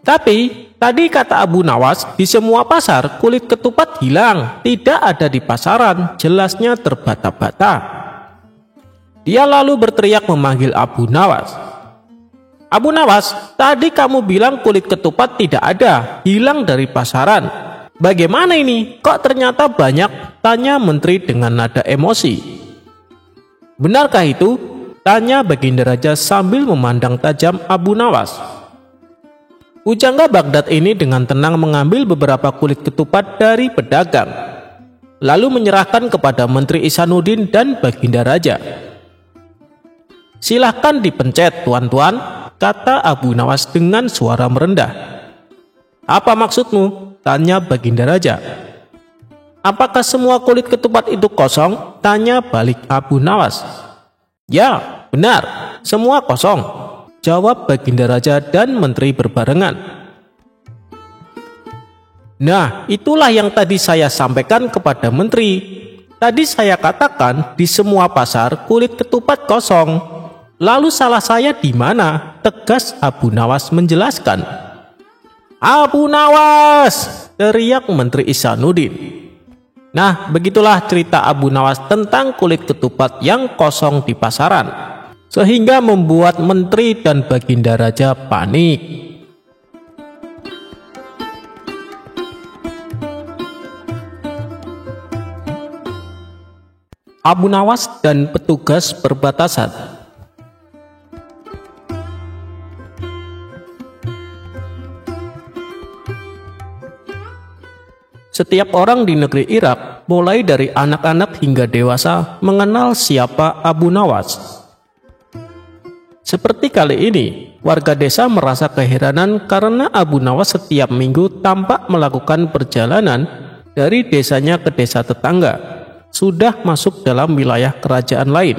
"Tapi tadi kata Abu Nawas, di semua pasar kulit ketupat hilang, tidak ada di pasaran," jelasnya terbata-bata. Dia lalu berteriak memanggil Abu Nawas. "Abu Nawas, tadi kamu bilang kulit ketupat tidak ada, hilang dari pasaran. Bagaimana ini? Kok ternyata banyak?" tanya menteri dengan nada emosi. "Benarkah itu?" tanya Baginda Raja sambil memandang tajam Abu Nawas. Pujangga Baghdad ini dengan tenang mengambil beberapa kulit ketupat dari pedagang, lalu menyerahkan kepada Menteri Ihsanuddin dan Baginda Raja. "Silahkan dipencet, tuan-tuan," kata Abu Nawas dengan suara merendah. "Apa maksudmu?" tanya Baginda Raja. "Apakah semua kulit ketupat itu kosong?" tanya balik Abu Nawas. "Ya, benar, semua kosong," jawab Baginda Raja dan menteri berbarengan. "Nah, itulah yang tadi saya sampaikan kepada menteri. Tadi saya katakan di semua pasar kulit ketupat kosong. Lalu salah saya di mana?" tegas Abu Nawas menjelaskan. "Abu Nawas!" teriak Menteri Ihsanuddin. Nah, begitulah cerita Abu Nawas tentang kulit ketupat yang kosong di pasaran, sehingga membuat menteri dan Baginda Raja panik. Abu Nawas dan petugas perbatasan. Setiap orang di negeri Irak, mulai dari anak-anak hingga dewasa, mengenal siapa Abu Nawas. Seperti kali ini, warga desa merasa keheranan karena Abu Nawas setiap minggu tampak melakukan perjalanan dari desanya ke desa tetangga, sudah masuk dalam wilayah kerajaan lain.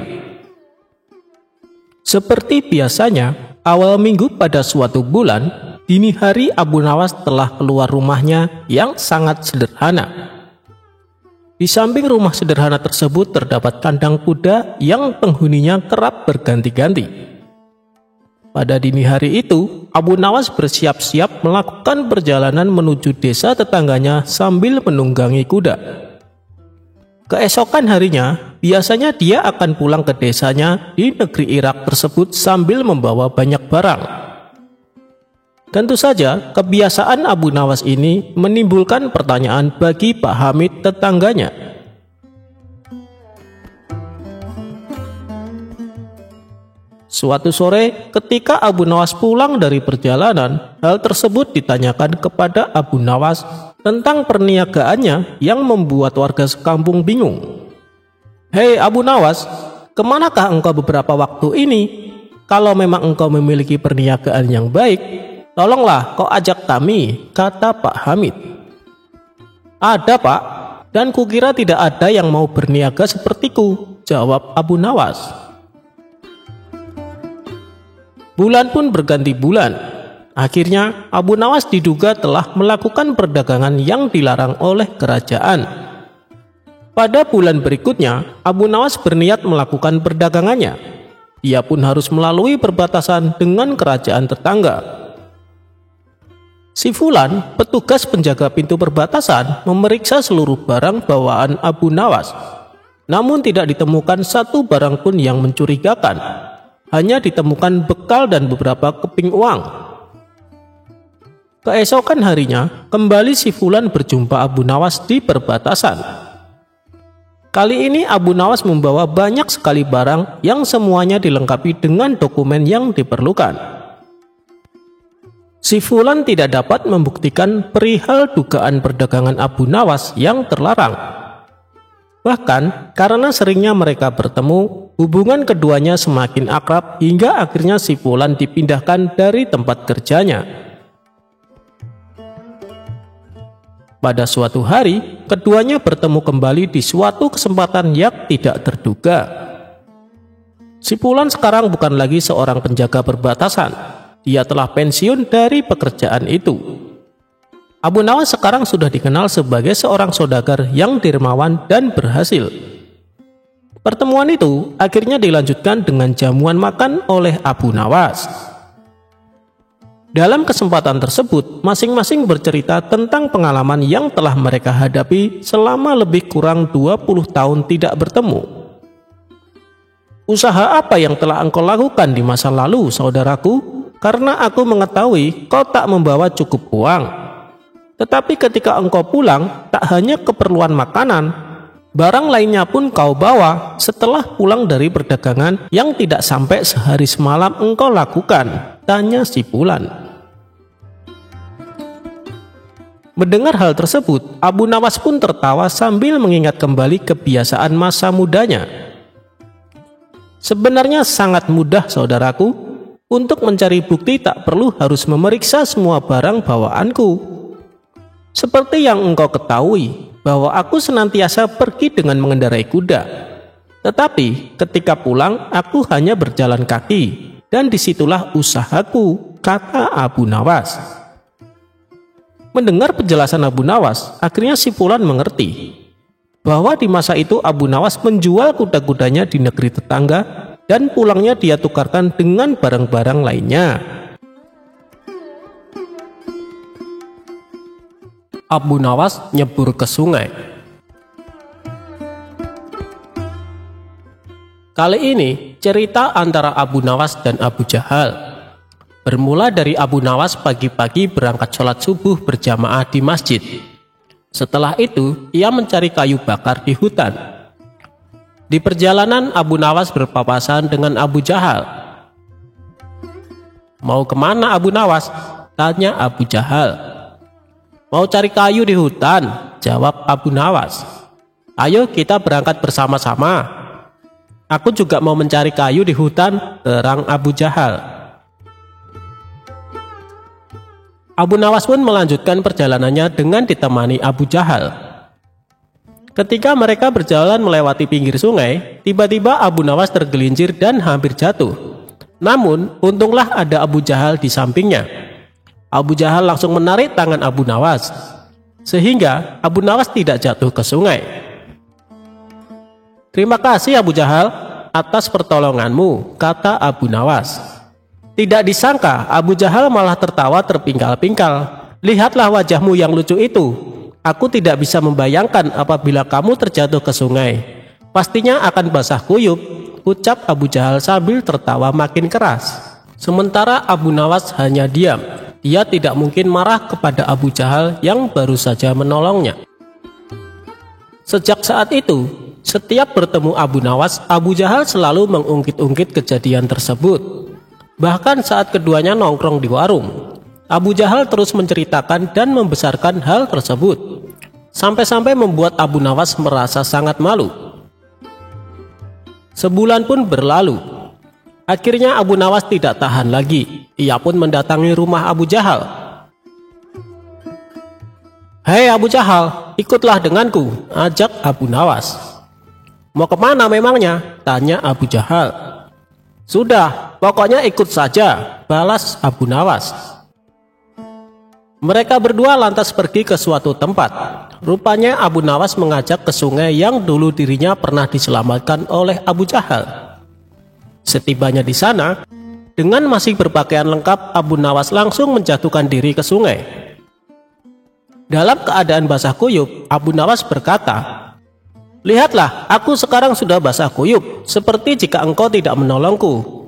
Seperti biasanya, awal minggu pada suatu bulan, dini hari Abu Nawas telah keluar rumahnya yang sangat sederhana. Di samping rumah sederhana tersebut terdapat kandang kuda yang penghuninya kerap berganti-ganti. Pada dini hari itu, Abu Nawas bersiap-siap melakukan perjalanan menuju desa tetangganya sambil menunggangi kuda. Keesokan harinya, biasanya dia akan pulang ke desanya di negeri Irak tersebut sambil membawa banyak barang. Tentu saja, kebiasaan Abu Nawas ini menimbulkan pertanyaan bagi Pak Hamid tetangganya. Suatu sore, ketika Abu Nawas pulang dari perjalanan, hal tersebut ditanyakan kepada Abu Nawas tentang perniagaannya yang membuat warga sekampung bingung. "Hei Abu Nawas, kemanakah engkau beberapa waktu ini? Kalau memang engkau memiliki perniagaan yang baik, tolonglah kau ajak kami," kata Pak Hamid. "Ada Pak, dan kukira tidak ada yang mau berniaga sepertiku," jawab Abu Nawas. Bulan pun berganti bulan. Akhirnya Abu Nawas diduga telah melakukan perdagangan yang dilarang oleh kerajaan. Pada bulan berikutnya, Abu Nawas berniat melakukan perdagangannya. Ia pun harus melalui perbatasan dengan kerajaan tetangga. Si Fulan, petugas penjaga pintu perbatasan, memeriksa seluruh barang bawaan Abu Nawas. Namun tidak ditemukan satu barang pun yang mencurigakan. Hanya ditemukan bekal dan beberapa keping uang. Keesokan harinya, kembali si Fulan berjumpa Abu Nawas di perbatasan. Kali ini Abu Nawas membawa banyak sekali barang yang semuanya dilengkapi dengan dokumen yang diperlukan. Si Fulan tidak dapat membuktikan perihal dugaan perdagangan Abu Nawas yang terlarang. Bahkan karena seringnya mereka bertemu, Hubungan keduanya semakin akrab hingga akhirnya si Fulan dipindahkan dari tempat kerjanya. Pada suatu hari, keduanya bertemu kembali di suatu kesempatan yang tidak terduga. Si Fulan sekarang bukan lagi seorang penjaga perbatasan. Dia telah pensiun dari pekerjaan itu. Abu Nawas sekarang sudah dikenal sebagai seorang saudagar yang dermawan dan berhasil. Pertemuan itu akhirnya dilanjutkan dengan jamuan makan oleh Abu Nawas. Dalam kesempatan tersebut, masing-masing bercerita tentang pengalaman yang telah mereka hadapi selama lebih kurang 20 tahun tidak bertemu. "Usaha apa yang telah engkau lakukan di masa lalu, saudaraku? Karena aku mengetahui kau tak membawa cukup uang. Tetapi ketika engkau pulang, tak hanya keperluan makanan, barang lainnya pun kau bawa setelah pulang dari perdagangan yang tidak sampai sehari semalam engkau lakukan," tanya si Fulan. Mendengar hal tersebut, Abu Nawas pun tertawa sambil mengingat kembali kebiasaan masa mudanya. "Sebenarnya sangat mudah, saudaraku. Untuk mencari bukti tak perlu harus memeriksa semua barang bawaanku. Seperti yang engkau ketahui, bahwa aku senantiasa pergi dengan mengendarai kuda. Tetapi ketika pulang, aku hanya berjalan kaki, dan disitulah usahaku," kata Abu Nawas. Mendengar penjelasan Abu Nawas, akhirnya si Fulan mengerti bahwa di masa itu Abu Nawas menjual kuda-kudanya di negeri tetangga dan pulangnya dia tukarkan dengan barang-barang lainnya. Abu Nawas nyebur ke sungai. Kali ini cerita antara Abu Nawas dan Abu Jahal. Bermula dari Abu Nawas pagi-pagi berangkat sholat subuh berjamaah di masjid. Setelah itu ia mencari kayu bakar di hutan. Di perjalanan Abu Nawas berpapasan dengan Abu Jahal. "Mau kemana Abu Nawas?" tanya Abu Jahal. "Mau cari kayu di hutan," jawab Abu Nawas. "Ayo kita berangkat bersama-sama." "Aku juga mau mencari kayu di hutan," terang Abu Jahal. Abu Nawas pun melanjutkan perjalanannya dengan ditemani Abu Jahal. Ketika mereka berjalan melewati pinggir sungai, tiba-tiba Abu Nawas tergelincir dan hampir jatuh. Namun, untunglah ada Abu Jahal di sampingnya. Abu Jahal langsung menarik tangan Abu Nawas, sehingga Abu Nawas tidak jatuh ke sungai. "Terima kasih Abu Jahal atas pertolonganmu," kata Abu Nawas. Tidak disangka Abu Jahal malah tertawa terpingkal-pingkal. "Lihatlah wajahmu yang lucu itu. Aku tidak bisa membayangkan apabila kamu terjatuh ke sungai. Pastinya akan basah kuyup," ucap Abu Jahal sambil tertawa makin keras. Sementara Abu Nawas hanya diam. Dia tidak mungkin marah kepada Abu Jahal yang baru saja menolongnya. Sejak saat itu, setiap bertemu Abu Nawas, Abu Jahal selalu mengungkit-ungkit kejadian tersebut. Bahkan saat keduanya nongkrong di warung, Abu Jahal terus menceritakan dan membesarkan hal tersebut, sampai-sampai membuat Abu Nawas merasa sangat malu. Sebulan pun berlalu. Akhirnya Abu Nawas tidak tahan lagi. Ia pun mendatangi rumah Abu Jahal. "Hei Abu Jahal, ikutlah denganku," ajak Abu Nawas. "Mau kemana memangnya?" tanya Abu Jahal. "Sudah, pokoknya ikut saja," balas Abu Nawas. Mereka berdua lantas pergi ke suatu tempat. Rupanya Abu Nawas mengajak ke sungai yang dulu dirinya pernah diselamatkan oleh Abu Jahal. Setibanya di sana, dengan masih berpakaian lengkap, Abu Nawas langsung menjatuhkan diri ke sungai. Dalam keadaan basah kuyup, Abu Nawas berkata, "Lihatlah, aku sekarang sudah basah kuyup, seperti jika engkau tidak menolongku.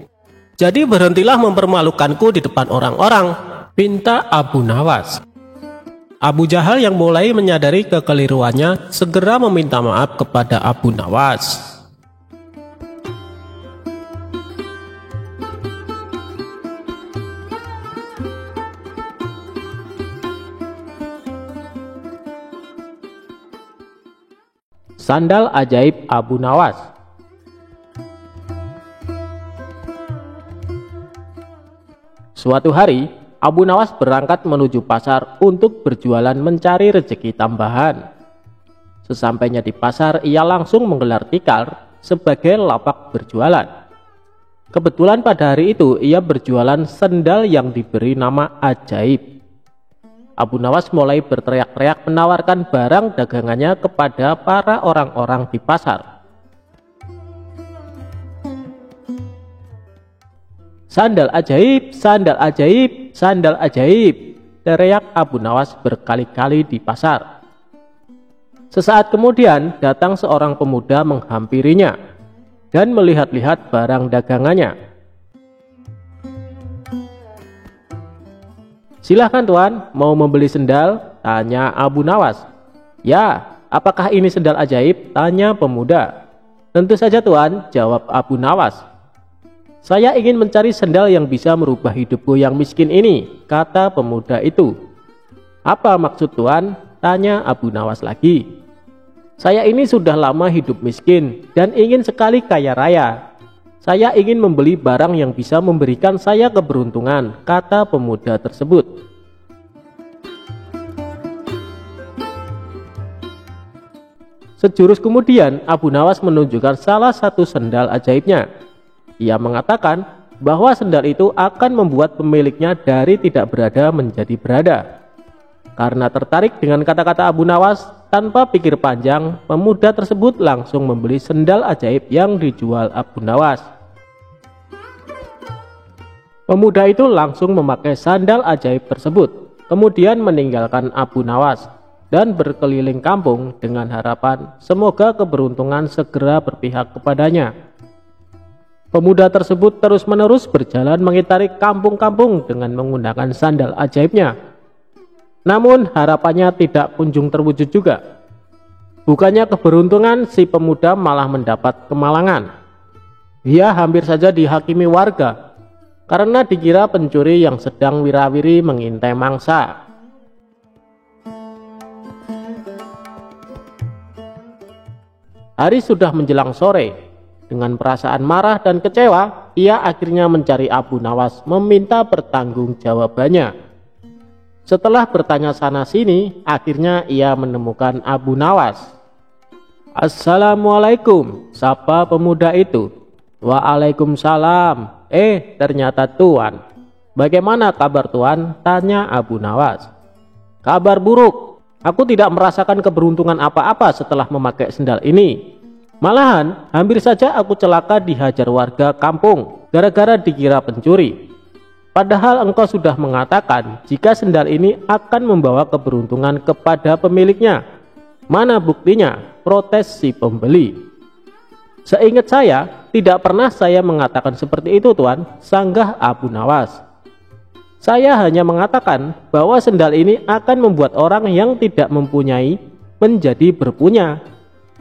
Jadi berhentilah mempermalukanku di depan orang-orang," pinta Abu Nawas. Abu Jahal yang mulai menyadari kekeliruannya segera meminta maaf kepada Abu Nawas. Sandal ajaib Abu Nawas. Suatu hari, Abu Nawas berangkat menuju pasar untuk berjualan mencari rezeki tambahan. Sesampainya di pasar, ia langsung menggelar tikar sebagai lapak berjualan. Kebetulan pada hari itu ia berjualan sendal yang diberi nama ajaib. Abu Nawas mulai berteriak-teriak menawarkan barang dagangannya kepada para orang-orang di pasar. "Sandal ajaib, sandal ajaib, sandal ajaib," teriak Abu Nawas berkali-kali di pasar. Sesaat kemudian datang seorang pemuda menghampirinya dan melihat-lihat barang dagangannya. "Silahkan tuan, mau membeli sendal?" tanya Abu Nawas. "Ya, apakah ini sendal ajaib?" tanya pemuda. "Tentu saja tuan," jawab Abu Nawas. "Saya ingin mencari sendal yang bisa merubah hidupku yang miskin ini," kata pemuda itu. "Apa maksud tuan?" tanya Abu Nawas lagi. "Saya ini sudah lama hidup miskin dan ingin sekali kaya raya. Saya ingin membeli barang yang bisa memberikan saya keberuntungan," kata pemuda tersebut. Sejurus kemudian Abu Nawas menunjukkan salah satu sendal ajaibnya. Ia mengatakan bahwa sendal itu akan membuat pemiliknya dari tidak berada menjadi berada. Karena tertarik dengan kata-kata Abu Nawas, tanpa pikir panjang, pemuda tersebut langsung membeli sendal ajaib yang dijual Abu Nawas. Pemuda itu langsung memakai sandal ajaib tersebut, kemudian meninggalkan Abu Nawas dan berkeliling kampung dengan harapan semoga keberuntungan segera berpihak kepadanya. Pemuda tersebut terus-menerus berjalan mengitari kampung-kampung dengan menggunakan sandal ajaibnya. Namun harapannya tidak kunjung terwujud juga. Bukannya keberuntungan, si pemuda malah mendapat kemalangan. Dia hampir saja dihakimi warga karena dikira pencuri yang sedang wirawiri mengintai mangsa. Hari sudah menjelang sore. Dengan perasaan marah dan kecewa, ia akhirnya mencari Abu Nawas meminta pertanggungjawabannya. Setelah bertanya sana-sini, akhirnya ia menemukan Abu Nawas. "Assalamualaikum," sapa pemuda itu. "Waalaikumsalam. Ternyata tuan. Bagaimana kabar tuan?" tanya Abu Nawas. "Kabar buruk. Aku tidak merasakan keberuntungan apa-apa setelah memakai sendal ini. Malahan hampir saja aku celaka dihajar warga kampung gara-gara dikira pencuri. Padahal engkau sudah mengatakan jika sendal ini akan membawa keberuntungan kepada pemiliknya. Mana buktinya?" protes si pembeli. "Seingat saya, tidak pernah saya mengatakan seperti itu tuan," sanggah Abu Nawas. "Saya hanya mengatakan bahwa sendal ini akan membuat orang yang tidak mempunyai menjadi berpunya.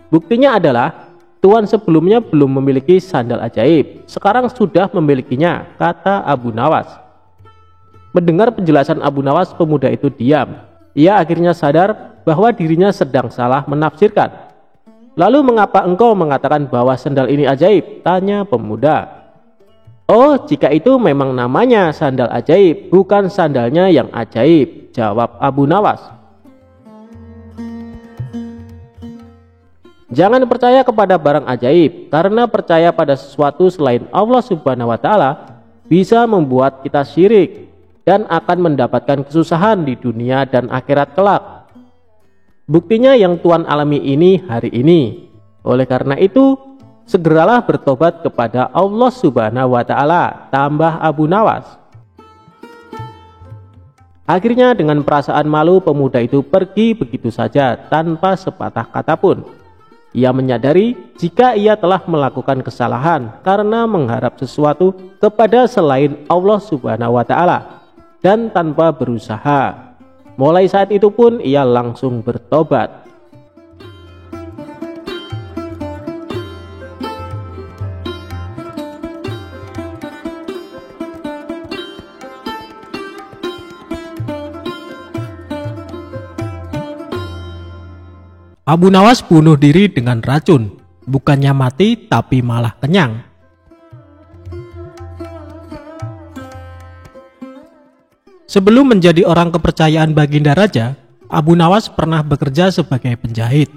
Buktinya adalah tuan sebelumnya belum memiliki sandal ajaib, sekarang sudah memilikinya," kata Abu Nawas. Mendengar penjelasan Abu Nawas, pemuda itu diam. Ia akhirnya sadar bahwa dirinya sedang salah menafsirkan. "Lalu mengapa engkau mengatakan bahwa sandal ini ajaib?" tanya pemuda. "Oh, jika itu memang namanya sandal ajaib, bukan sandalnya yang ajaib," jawab Abu Nawas. Jangan percaya kepada barang ajaib, karena percaya pada sesuatu selain Allah Subhanahu wa Ta'ala bisa membuat kita syirik dan akan mendapatkan kesusahan di dunia dan akhirat kelak. Buktinya yang Tuan alami ini hari ini. Oleh karena itu, segeralah bertobat kepada Allah Subhanahu wa Ta'ala, tambah Abu Nawas. Akhirnya dengan perasaan malu, pemuda itu pergi begitu saja tanpa sepatah kata pun. Ia menyadari jika ia telah melakukan kesalahan karena mengharap sesuatu kepada selain Allah Subhanahu wa Ta'ala dan tanpa berusaha. Mulai saat itu pun ia langsung bertobat. Abu Nawas bunuh diri dengan racun, bukannya mati tapi malah kenyang. Sebelum menjadi orang kepercayaan Baginda Raja, Abu Nawas pernah bekerja sebagai penjahit.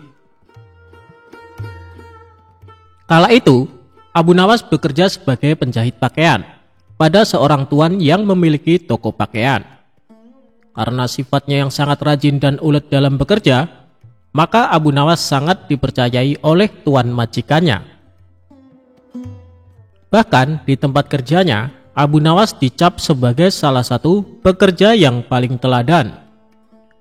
Kala itu, Abu Nawas bekerja sebagai penjahit pakaian pada seorang tuan yang memiliki toko pakaian. Karena sifatnya yang sangat rajin dan ulet dalam bekerja, maka Abu Nawas sangat dipercayai oleh tuan majikannya. Bahkan di tempat kerjanya, Abu Nawas dicap sebagai salah satu pekerja yang paling teladan.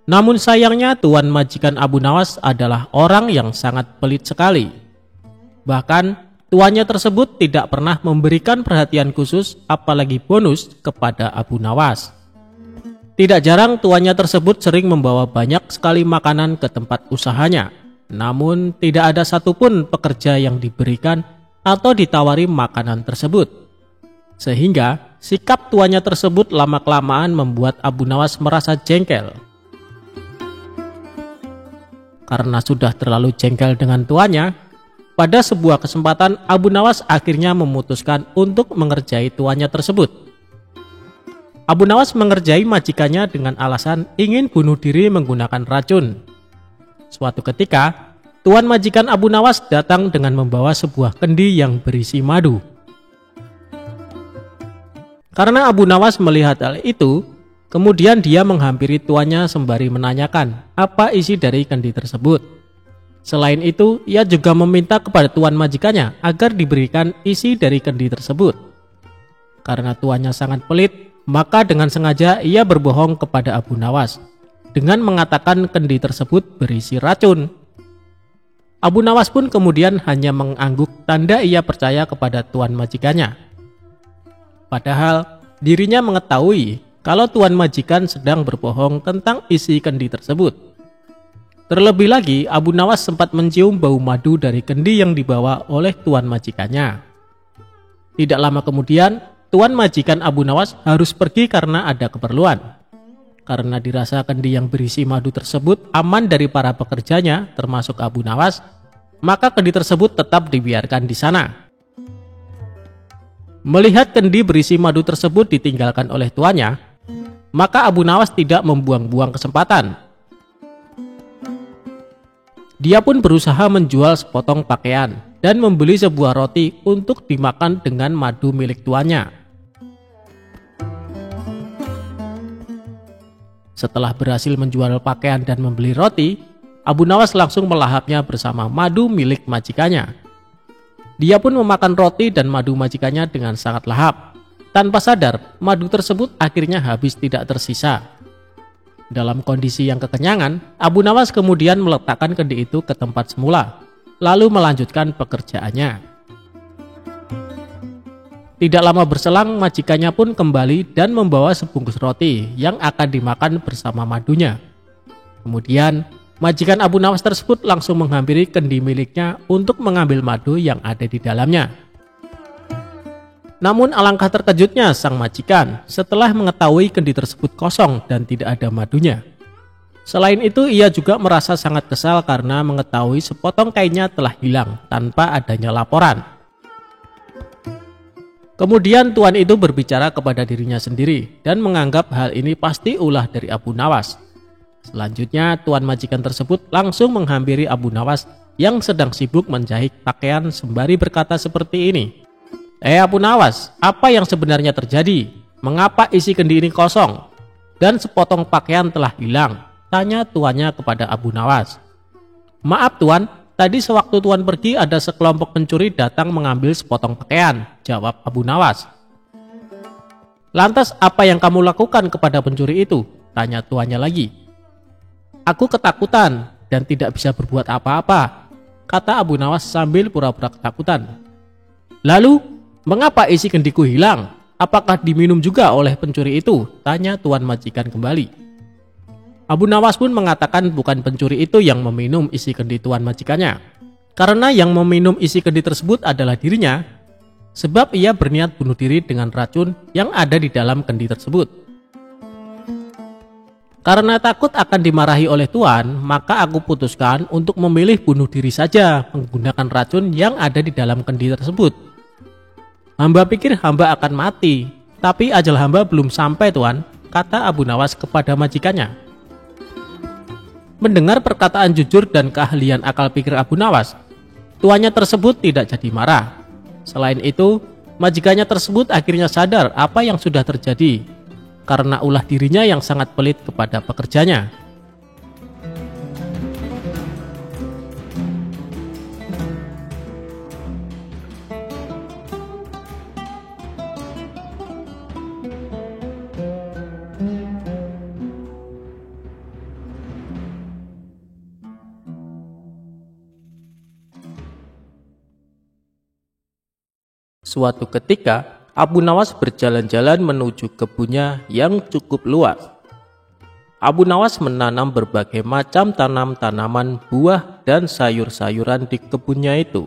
Namun sayangnya tuan majikan Abu Nawas adalah orang yang sangat pelit sekali. Bahkan tuannya tersebut tidak pernah memberikan perhatian khusus apalagi bonus kepada Abu Nawas. Tidak jarang tuannya tersebut sering membawa banyak sekali makanan ke tempat usahanya. Namun tidak ada satupun pekerja yang diberikan atau ditawari makanan tersebut. Sehingga sikap tuannya tersebut lama-kelamaan membuat Abu Nawas merasa jengkel. Karena sudah terlalu jengkel dengan tuannya, pada sebuah kesempatan Abu Nawas akhirnya memutuskan untuk mengerjai tuannya tersebut. Abu Nawas mengerjai majikannya dengan alasan ingin bunuh diri menggunakan racun. Suatu ketika, tuan majikan Abu Nawas datang dengan membawa sebuah kendi yang berisi madu. Karena Abu Nawas melihat hal itu, kemudian dia menghampiri tuannya sembari menanyakan apa isi dari kendi tersebut. Selain itu, ia juga meminta kepada tuan majikannya agar diberikan isi dari kendi tersebut. Karena tuannya sangat pelit, maka dengan sengaja ia berbohong kepada Abu Nawas dengan mengatakan kendi tersebut berisi racun. Abu Nawas pun kemudian hanya mengangguk tanda ia percaya kepada tuan majikannya. Padahal dirinya mengetahui kalau tuan majikan sedang berbohong tentang isi kendi tersebut. Terlebih lagi, Abu Nawas sempat mencium bau madu dari kendi yang dibawa oleh tuan majikannya. Tidak lama kemudian, tuan majikan Abu Nawas harus pergi karena ada keperluan. Karena dirasa kendi yang berisi madu tersebut aman dari para pekerjanya, termasuk Abu Nawas, maka kendi tersebut tetap dibiarkan di sana. Melihat kendi berisi madu tersebut ditinggalkan oleh tuannya, maka Abu Nawas tidak membuang-buang kesempatan. Dia pun berusaha menjual sepotong pakaian dan membeli sebuah roti untuk dimakan dengan madu milik tuannya. Setelah berhasil menjual pakaian dan membeli roti, Abu Nawas langsung melahapnya bersama madu milik majikannya. Dia pun memakan roti dan madu majikannya dengan sangat lahap. Tanpa sadar, madu tersebut akhirnya habis tidak tersisa. Dalam kondisi yang kekenyangan, Abu Nawas kemudian meletakkan kendi itu ke tempat semula, lalu melanjutkan pekerjaannya. Tidak lama berselang, majikannya pun kembali dan membawa sebungkus roti yang akan dimakan bersama madunya. Kemudian, majikan Abu Nawas tersebut langsung menghampiri kendi miliknya untuk mengambil madu yang ada di dalamnya. Namun alangkah terkejutnya sang majikan setelah mengetahui kendi tersebut kosong dan tidak ada madunya. Selain itu, ia juga merasa sangat kesal karena mengetahui sepotong kainnya telah hilang tanpa adanya laporan. Kemudian tuan itu berbicara kepada dirinya sendiri dan menganggap hal ini pasti ulah dari Abu Nawas. Selanjutnya, tuan majikan tersebut langsung menghampiri Abu Nawas yang sedang sibuk menjahit pakaian sembari berkata seperti ini. Abu Nawas, apa yang sebenarnya terjadi? Mengapa isi kendi ini kosong? Dan sepotong pakaian telah hilang? Tanya tuannya kepada Abu Nawas. Maaf tuan, tadi sewaktu tuan pergi ada sekelompok pencuri datang mengambil sepotong pakaian, jawab Abu Nawas. Lantas apa yang kamu lakukan kepada pencuri itu? Tanya tuannya lagi. Aku ketakutan dan tidak bisa berbuat apa-apa, kata Abu Nawas sambil pura-pura ketakutan. Lalu, mengapa isi kendiku hilang? Apakah diminum juga oleh pencuri itu? Tanya tuan majikan kembali. Abu Nawas pun mengatakan bukan pencuri itu yang meminum isi kendi tuan majikannya. Karena yang meminum isi kendi tersebut adalah dirinya, sebab ia berniat bunuh diri dengan racun yang ada di dalam kendi tersebut. Karena takut akan dimarahi oleh tuan, maka aku putuskan untuk memilih bunuh diri saja menggunakan racun yang ada di dalam kendi tersebut. Hamba pikir hamba akan mati, tapi ajal hamba belum sampai tuan. kata Abu Nawas kepada majikannya. Mendengar perkataan jujur dan keahlian akal pikir Abu Nawas, tuannya tersebut tidak jadi marah. Selain itu, majikannya tersebut akhirnya sadar apa yang sudah terjadi karena ulah dirinya yang sangat pelit kepada pekerjanya. Suatu ketika, Abu Nawas berjalan-jalan menuju kebunnya yang cukup luas. Abu Nawas menanam berbagai macam tanaman, buah, dan sayur-sayuran di kebunnya itu.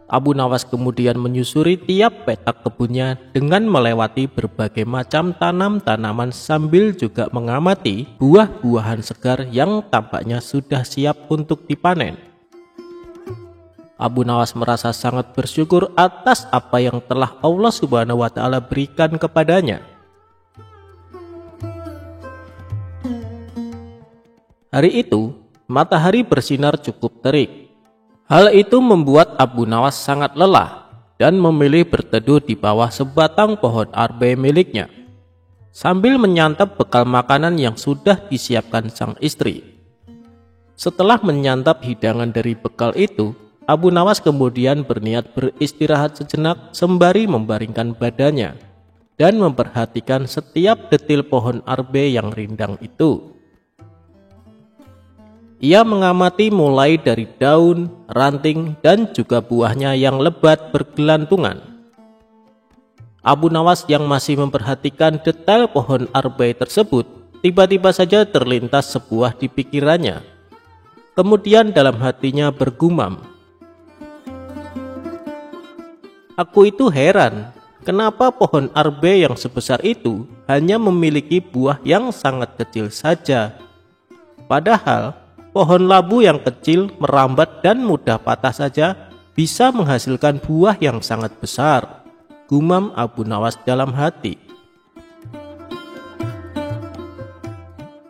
Abu Nawas kemudian menyusuri tiap petak kebunnya dengan melewati berbagai macam tanaman sambil juga mengamati buah-buahan segar yang tampaknya sudah siap untuk dipanen. Abu Nawas merasa sangat bersyukur atas apa yang telah Allah Subhanahu wa Ta'ala berikan kepadanya. Hari itu, matahari bersinar cukup terik. Hal itu membuat Abu Nawas sangat lelah dan memilih berteduh di bawah sebatang pohon arbe miliknya, sambil menyantap bekal makanan yang sudah disiapkan sang istri. Setelah menyantap hidangan dari bekal itu, Abu Nawas kemudian berniat beristirahat sejenak sembari membaringkan badannya dan memperhatikan setiap detil pohon arbe yang rindang itu. Ia mengamati mulai dari daun, ranting, dan juga buahnya yang lebat bergelantungan. Abu Nawas yang masih memperhatikan detail pohon arbe tersebut, tiba-tiba saja terlintas sebuah di pikirannya. Kemudian dalam hatinya bergumam, "Aku itu heran, kenapa pohon arbe yang sebesar itu hanya memiliki buah yang sangat kecil saja. Padahal pohon labu yang kecil, merambat dan mudah patah saja bisa menghasilkan buah yang sangat besar," gumam Abu Nawas dalam hati.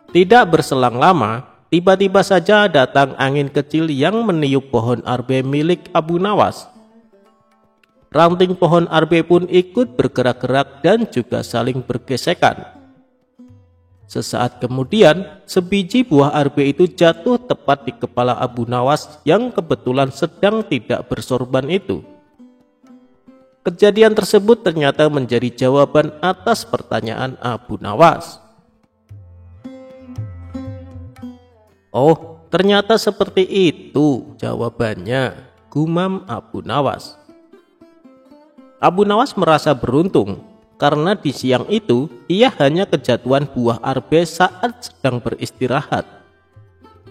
Tidak berselang lama, tiba-tiba saja datang angin kecil yang meniup pohon arbe milik Abu Nawas. Ranting pohon arbe pun ikut bergerak-gerak dan juga saling bergesekan. Sesaat kemudian, sebiji buah arbe itu jatuh tepat di kepala Abu Nawas yang kebetulan sedang tidak bersorban itu. Kejadian tersebut ternyata menjadi jawaban atas pertanyaan Abu Nawas. "Oh, ternyata seperti itu jawabannya," gumam Abu Nawas. Abu Nawas merasa beruntung karena di siang itu ia hanya kejatuhan buah arbe saat sedang beristirahat.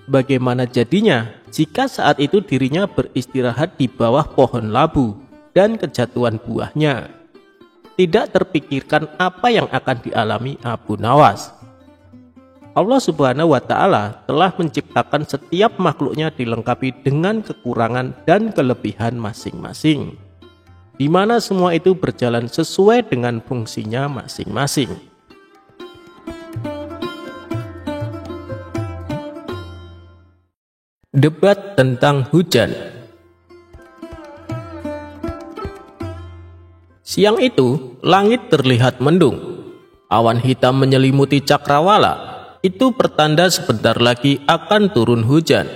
Bagaimana jadinya jika saat itu dirinya beristirahat di bawah pohon labu dan kejatuhan buahnya? Tidak terpikirkan apa yang akan dialami Abu Nawas. Allah Subhanahu wa Ta'ala telah menciptakan setiap makhluknya dilengkapi dengan kekurangan dan kelebihan masing-masing, di mana semua itu berjalan sesuai dengan fungsinya masing-masing. Debat tentang hujan. Siang itu, langit terlihat mendung. Awan hitam menyelimuti cakrawala. Itu pertanda sebentar lagi akan turun hujan.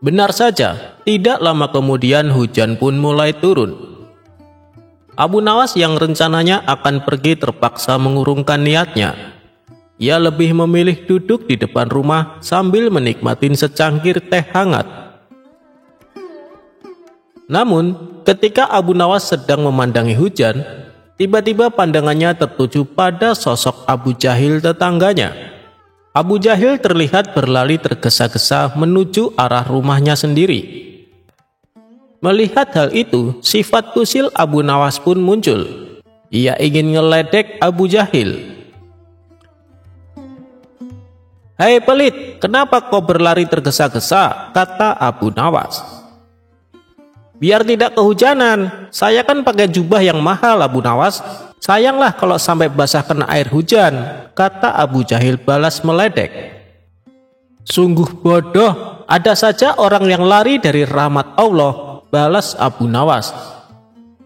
Benar saja, tidak lama kemudian hujan pun mulai turun. Abu Nawas yang rencananya akan pergi terpaksa mengurungkan niatnya. Ia lebih memilih duduk di depan rumah sambil menikmati secangkir teh hangat. Namun, ketika Abu Nawas sedang memandangi hujan, tiba-tiba pandangannya tertuju pada sosok Abu Jahil tetangganya. Abu Jahil terlihat berlari tergesa-gesa menuju arah rumahnya sendiri. Melihat hal itu, sifat kusil Abu Nawas pun muncul. Ia ingin ngeledek Abu Jahil. "Hei pelit, kenapa kau berlari tergesa-gesa?" kata Abu Nawas. "Biar tidak kehujanan, saya kan pakai jubah yang mahal Abu Nawas. Sayanglah kalau sampai basah kena air hujan, kata Abu Jahil balas meledek. Sungguh bodoh, ada saja orang yang lari dari rahmat Allah, balas Abu Nawas.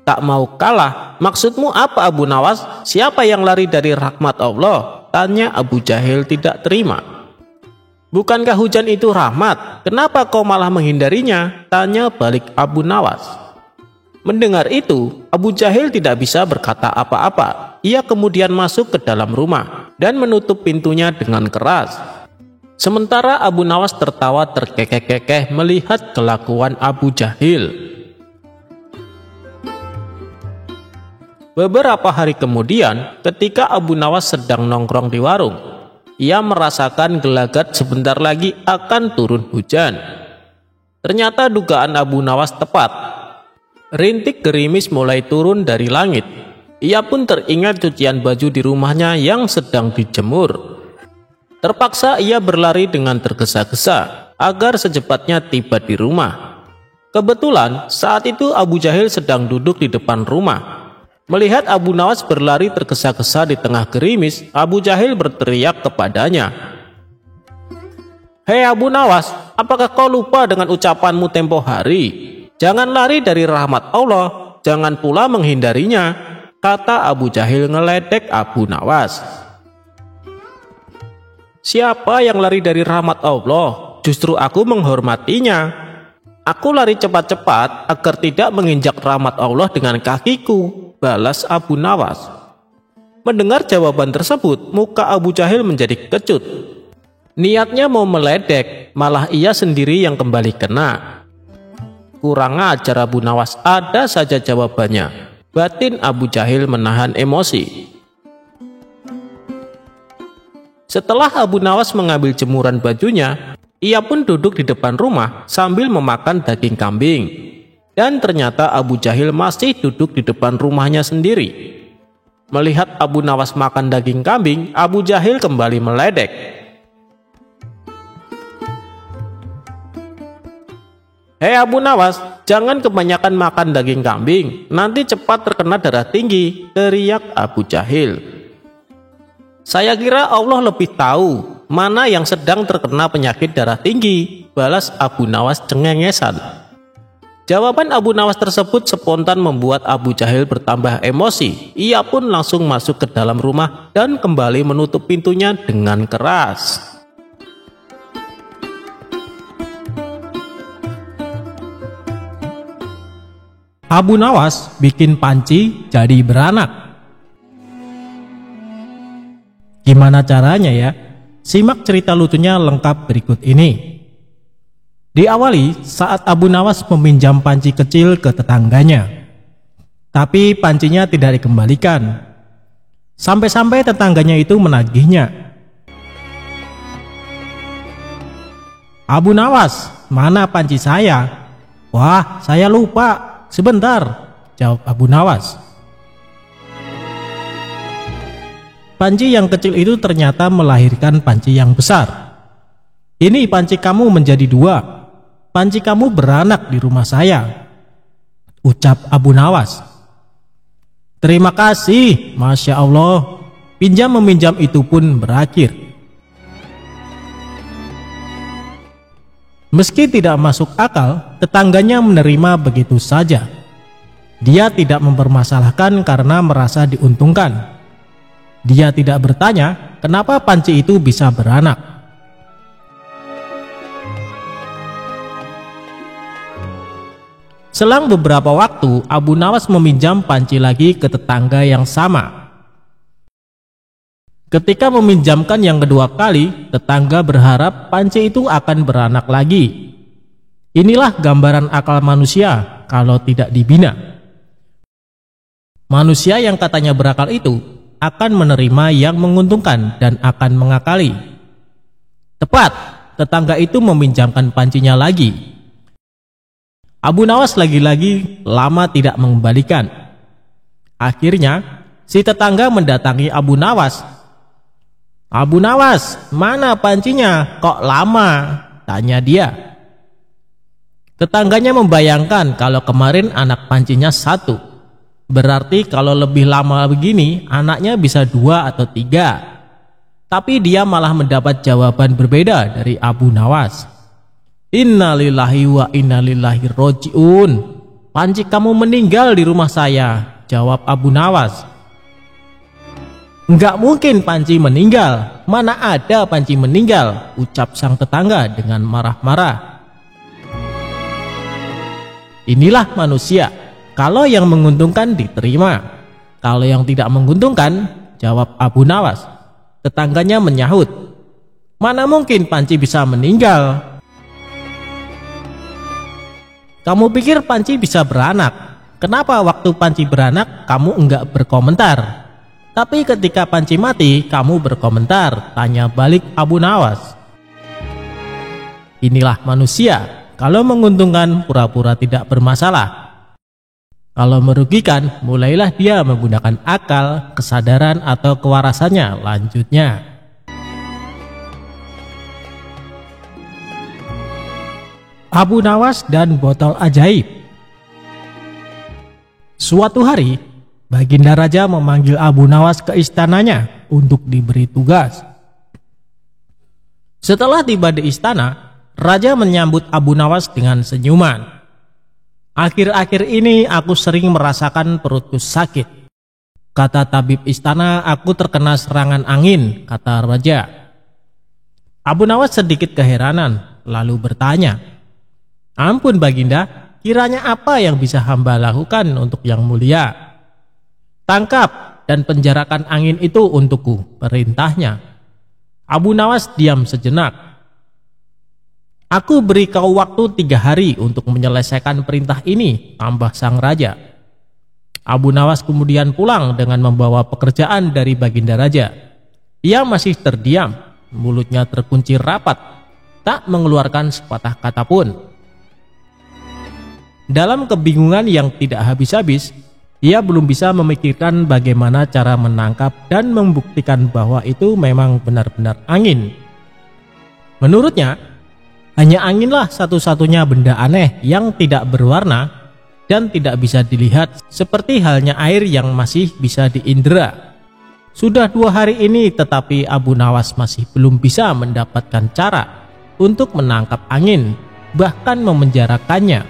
Tak mau kalah, maksudmu apa Abu Nawas? Siapa yang lari dari rahmat Allah? Tanya Abu Jahil tidak terima. Bukankah hujan itu rahmat? Kenapa kau malah menghindarinya? Tanya balik Abu Nawas. Mendengar itu, Abu Jahil tidak bisa berkata apa-apa. Ia kemudian masuk ke dalam rumah dan menutup pintunya dengan keras. Sementara Abu Nawas tertawa terkekeh-kekeh melihat kelakuan Abu Jahil. Beberapa hari kemudian, ketika Abu Nawas sedang nongkrong di warung, ia merasakan gelagat sebentar lagi akan turun hujan. Ternyata dugaan Abu Nawas tepat. Rintik gerimis mulai turun dari langit. Ia pun teringat cucian baju di rumahnya yang sedang dijemur. Terpaksa ia berlari dengan tergesa-gesa agar secepatnya tiba di rumah. Kebetulan saat itu Abu Jahil sedang duduk di depan rumah. Melihat Abu Nawas berlari tergesa-gesa di tengah gerimis, Abu Jahil berteriak kepadanya. Hei Abu Nawas, apakah kau lupa dengan ucapanmu tempo hari? Jangan lari dari rahmat Allah, jangan pula menghindarinya, kata Abu Jahil ngeledek Abu Nawas. Siapa yang lari dari rahmat Allah? Justru aku menghormatinya. Aku lari cepat-cepat agar tidak menginjak rahmat Allah dengan kakiku, balas Abu Nawas. Mendengar jawaban tersebut, muka Abu Jahil menjadi kecut. Niatnya mau meledek, malah ia sendiri yang kembali kena. Kurang ajar Abu Nawas, ada saja jawabannya. Batin Abu Jahil menahan emosi. Setelah Abu Nawas mengambil jemuran bajunya, ia pun duduk di depan rumah sambil memakan daging kambing. Dan ternyata Abu Jahil masih duduk di depan rumahnya sendiri. Melihat Abu Nawas makan daging kambing, Abu Jahil kembali meledek. Hei Abu Nawas, jangan kebanyakan makan daging kambing, nanti cepat terkena darah tinggi, teriak Abu Jahil. Saya kira Allah lebih tahu mana yang sedang terkena penyakit darah tinggi, balas Abu Nawas cengengesan. Jawaban Abu Nawas tersebut spontan membuat Abu Jahil bertambah emosi. Ia pun langsung masuk ke dalam rumah dan kembali menutup pintunya dengan keras. Abu Nawas bikin panci jadi beranak. Gimana caranya ya? Simak cerita lucunya lengkap berikut ini. Diawali saat Abu Nawas meminjam panci kecil ke tetangganya. Tapi pancinya tidak dikembalikan. Sampai-sampai tetangganya itu menagihnya. Abu Nawas, mana panci saya? Wah, saya lupa. Sebentar, jawab Abu Nawas. Panci yang kecil itu ternyata melahirkan panci yang besar. Ini panci kamu menjadi dua. Panci kamu beranak di rumah saya, ucap Abu Nawas. Terima kasih, Masya Allah. Pinjam-meminjam itu pun berakhir. Meski tidak masuk akal, tetangganya menerima begitu saja. Dia tidak mempermasalahkan karena merasa diuntungkan. Dia tidak bertanya kenapa panci itu bisa beranak. Selang beberapa waktu, Abu Nawas meminjam panci lagi ke tetangga yang sama. Ketika meminjamkan yang kedua kali, tetangga berharap panci itu akan beranak lagi. Inilah gambaran akal manusia kalau tidak dibina. Manusia yang katanya berakal itu akan menerima yang menguntungkan dan akan mengakali. Tepat, tetangga itu meminjamkan pancinya lagi. Abu Nawas lagi-lagi lama tidak mengembalikan. Akhirnya, si tetangga mendatangi Abu Nawas. Abu Nawas, mana pancinya? Kok lama? Tanya dia. Tetangganya membayangkan kalau kemarin anak pancinya satu. Berarti kalau lebih lama begini, anaknya bisa 2 atau 3. Tapi dia malah mendapat jawaban berbeda dari Abu Nawas. Innalillahi wa innalillahi roji'un. Panci kamu meninggal di rumah saya, jawab Abu Nawas. Enggak mungkin Panci meninggal. Mana ada Panci meninggal, ucap sang tetangga dengan marah-marah. Inilah manusia. Kalau yang menguntungkan diterima, kalau yang tidak menguntungkan, jawab Abu Nawas. Tetangganya menyahut, mana mungkin Panci bisa meninggal? Kamu pikir Panci bisa beranak? Kenapa waktu Panci beranak kamu enggak berkomentar? Tapi ketika Panci mati kamu berkomentar, tanya balik Abu Nawas. Inilah manusia. Kalau menguntungkan pura-pura tidak bermasalah. Kalau merugikan, mulailah dia menggunakan akal, kesadaran, atau kewarasannya. Lanjutnya, Abu Nawas dan botol ajaib. Suatu hari, Baginda Raja memanggil Abu Nawas ke istananya untuk diberi tugas. Setelah tiba di istana, Raja menyambut Abu Nawas dengan senyuman. Akhir-akhir ini aku sering merasakan perutku sakit. Kata tabib istana, aku terkena serangan angin, kata Raja. Abu Nawas sedikit keheranan, lalu bertanya, ampun Baginda, kiranya apa yang bisa hamba lakukan untuk yang mulia? Tangkap dan penjarakan angin itu untukku, perintahnya. Abu Nawas diam sejenak. Aku beri kau waktu 3 hari untuk menyelesaikan perintah ini, tambah sang raja. Abu Nawas kemudian pulang dengan membawa pekerjaan dari Baginda Raja. Ia masih terdiam, mulutnya terkunci rapat, tak mengeluarkan sepatah kata pun. Dalam kebingungan yang tidak habis-habis, ia belum bisa memikirkan bagaimana cara menangkap dan membuktikan bahwa itu memang benar-benar angin. Menurutnya, hanya anginlah satu-satunya benda aneh yang tidak berwarna dan tidak bisa dilihat, seperti halnya air yang masih bisa diindera. Sudah 2 hari ini tetapi Abu Nawas masih belum bisa mendapatkan cara untuk menangkap angin, bahkan memenjarakannya.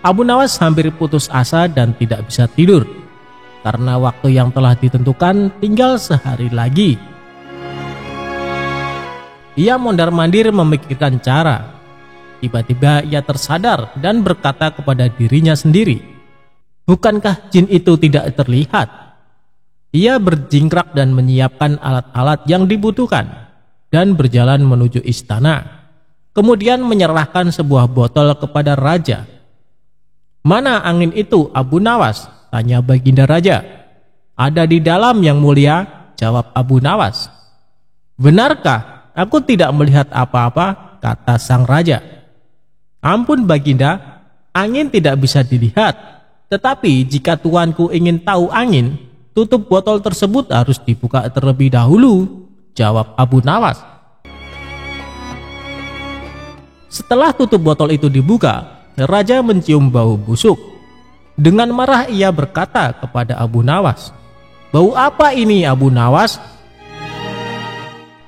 Abu Nawas hampir putus asa dan tidak bisa tidur, karena waktu yang telah ditentukan tinggal sehari lagi. Ia mondar-mandir memikirkan cara. Tiba-tiba ia tersadar dan berkata kepada dirinya sendiri, bukankah jin itu tidak terlihat? Ia berjingkrak dan menyiapkan alat-alat yang dibutuhkan dan berjalan menuju istana. Kemudian menyerahkan sebuah botol kepada raja. Mana angin itu Abu Nawas? Tanya Baginda Raja. Ada di dalam yang mulia, jawab Abu Nawas. Benarkah? Aku tidak melihat apa-apa, kata sang raja. Ampun Baginda, angin tidak bisa dilihat. Tetapi jika tuanku ingin tahu angin, tutup botol tersebut harus dibuka terlebih dahulu, jawab Abu Nawas. Setelah tutup botol itu dibuka, raja mencium bau busuk. Dengan marah ia berkata kepada Abu Nawas, bau apa ini Abu Nawas?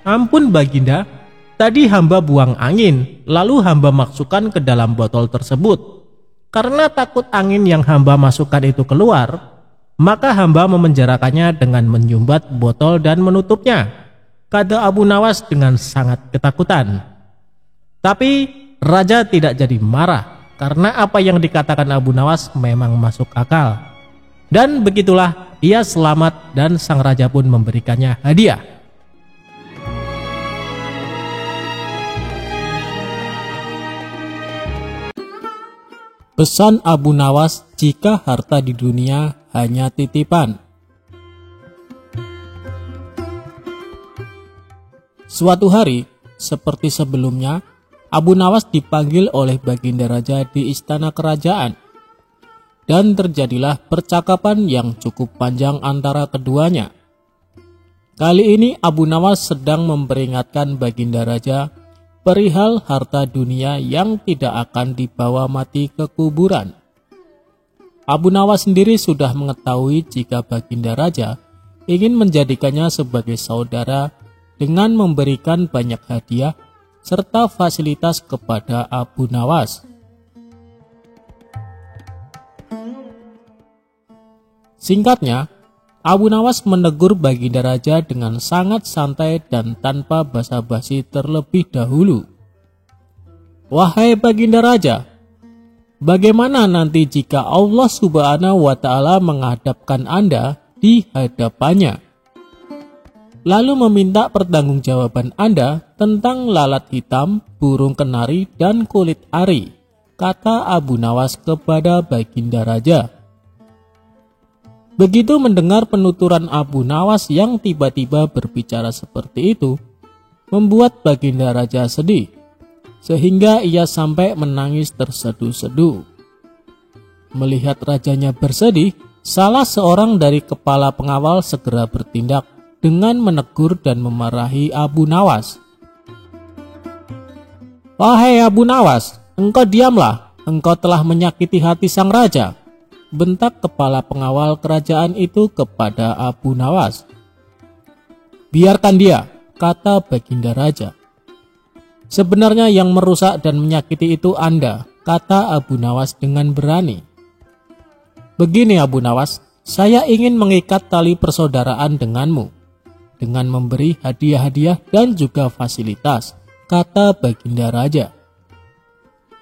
Ampun Baginda, tadi hamba buang angin, lalu hamba masukkan ke dalam botol tersebut. Karena takut angin yang hamba masukkan itu keluar, maka hamba memenjarakannya dengan menyumbat botol dan menutupnya, kata Abu Nawas dengan sangat ketakutan. Tapi raja tidak jadi marah, karena apa yang dikatakan Abu Nawas memang masuk akal. Dan begitulah ia selamat dan sang raja pun memberikannya hadiah. Pesan Abu Nawas jika harta di dunia hanya titipan. Suatu hari, seperti sebelumnya, Abu Nawas dipanggil oleh Baginda Raja di istana kerajaan. Dan terjadilah percakapan yang cukup panjang antara keduanya. Kali ini Abu Nawas sedang memperingatkan Baginda Raja perihal harta dunia yang tidak akan dibawa mati ke kuburan. Abu Nawas sendiri sudah mengetahui jika Baginda Raja ingin menjadikannya sebagai saudara dengan memberikan banyak hadiah serta fasilitas kepada Abu Nawas. Singkatnya, Abu Nawas menegur Baginda Raja dengan sangat santai dan tanpa basa-basi terlebih dahulu. "Wahai Baginda Raja, bagaimana nanti jika Allah Subhanahu wa Ta'ala menghadapkan Anda di hadapannya, lalu meminta pertanggungjawaban Anda tentang lalat hitam, burung kenari, dan kulit ari?" kata Abu Nawas kepada Baginda Raja. Begitu mendengar penuturan Abu Nawas yang tiba-tiba berbicara seperti itu, membuat Baginda Raja sedih, sehingga ia sampai menangis terseduh-seduh. Melihat rajanya bersedih, salah seorang dari kepala pengawal segera bertindak dengan menegur dan memarahi Abu Nawas. "Wahai Abu Nawas, engkau diamlah, engkau telah menyakiti hati sang raja," bentak kepala pengawal kerajaan itu kepada Abu Nawas. "Biarkan dia," kata Baginda Raja. "Sebenarnya yang merusak dan menyakiti itu Anda," kata Abu Nawas dengan berani. "Begini Abu Nawas, saya ingin mengikat tali persaudaraan denganmu dengan memberi hadiah-hadiah dan juga fasilitas," kata Baginda Raja.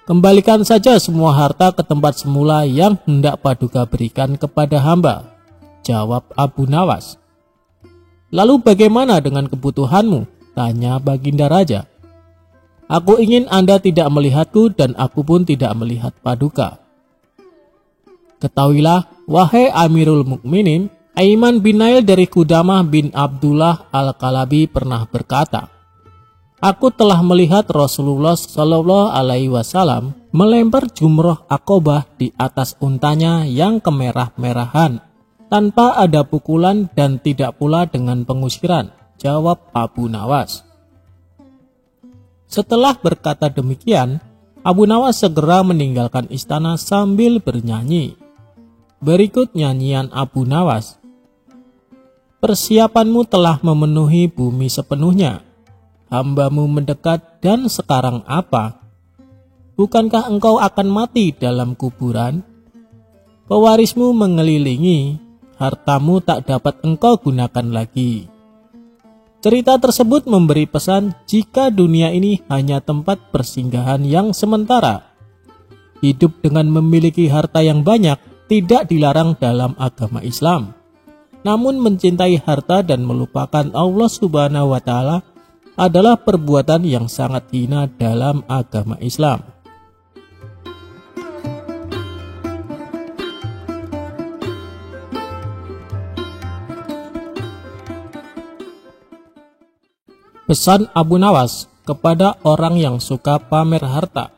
"Kembalikan saja semua harta ke tempat semula yang hendak Paduka berikan kepada hamba," jawab Abu Nawas. "Lalu bagaimana dengan kebutuhanmu?" tanya Baginda Raja. "Aku ingin Anda tidak melihatku dan aku pun tidak melihat Paduka. Ketahuilah, wahai Amirul Mukminin, Aiman bin Nail dari Qudamah bin Abdullah Al-Kalabi pernah berkata, aku telah melihat Rasulullah Shallallahu Alaihi Wasallam melempar jumroh Aqobah di atas untanya yang kemerah-merahan, tanpa ada pukulan dan tidak pula dengan pengusiran," jawab Abu Nawas. Setelah berkata demikian, Abu Nawas segera meninggalkan istana sambil bernyanyi. Berikut nyanyian Abu Nawas. "Persiapanmu telah memenuhi bumi sepenuhnya. Hambamu mendekat dan sekarang apa? Bukankah engkau akan mati dalam kuburan? Pewarismu mengelilingi, hartamu tak dapat engkau gunakan lagi." Cerita tersebut memberi pesan jika dunia ini hanya tempat persinggahan yang sementara. Hidup dengan memiliki harta yang banyak tidak dilarang dalam agama Islam. Namun mencintai harta dan melupakan Allah Subhanahu wa Ta'ala adalah perbuatan yang sangat hina dalam agama Islam. Pesan Abu Nawas kepada orang yang suka pamer harta.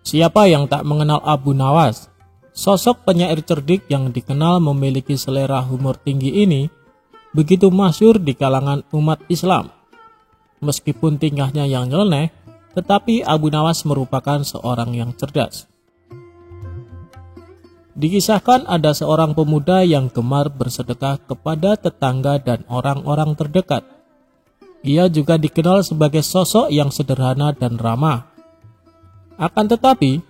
Siapa yang tak mengenal Abu Nawas? Sosok penyair cerdik yang dikenal memiliki selera humor tinggi ini begitu masyhur di kalangan umat Islam. Meskipun tingkahnya yang nyeleneh, tetapi Abu Nawas merupakan seorang yang cerdas. Dikisahkan ada seorang pemuda yang gemar bersedekah kepada tetangga dan orang-orang terdekat. Ia juga dikenal sebagai sosok yang sederhana dan ramah. Akan tetapi,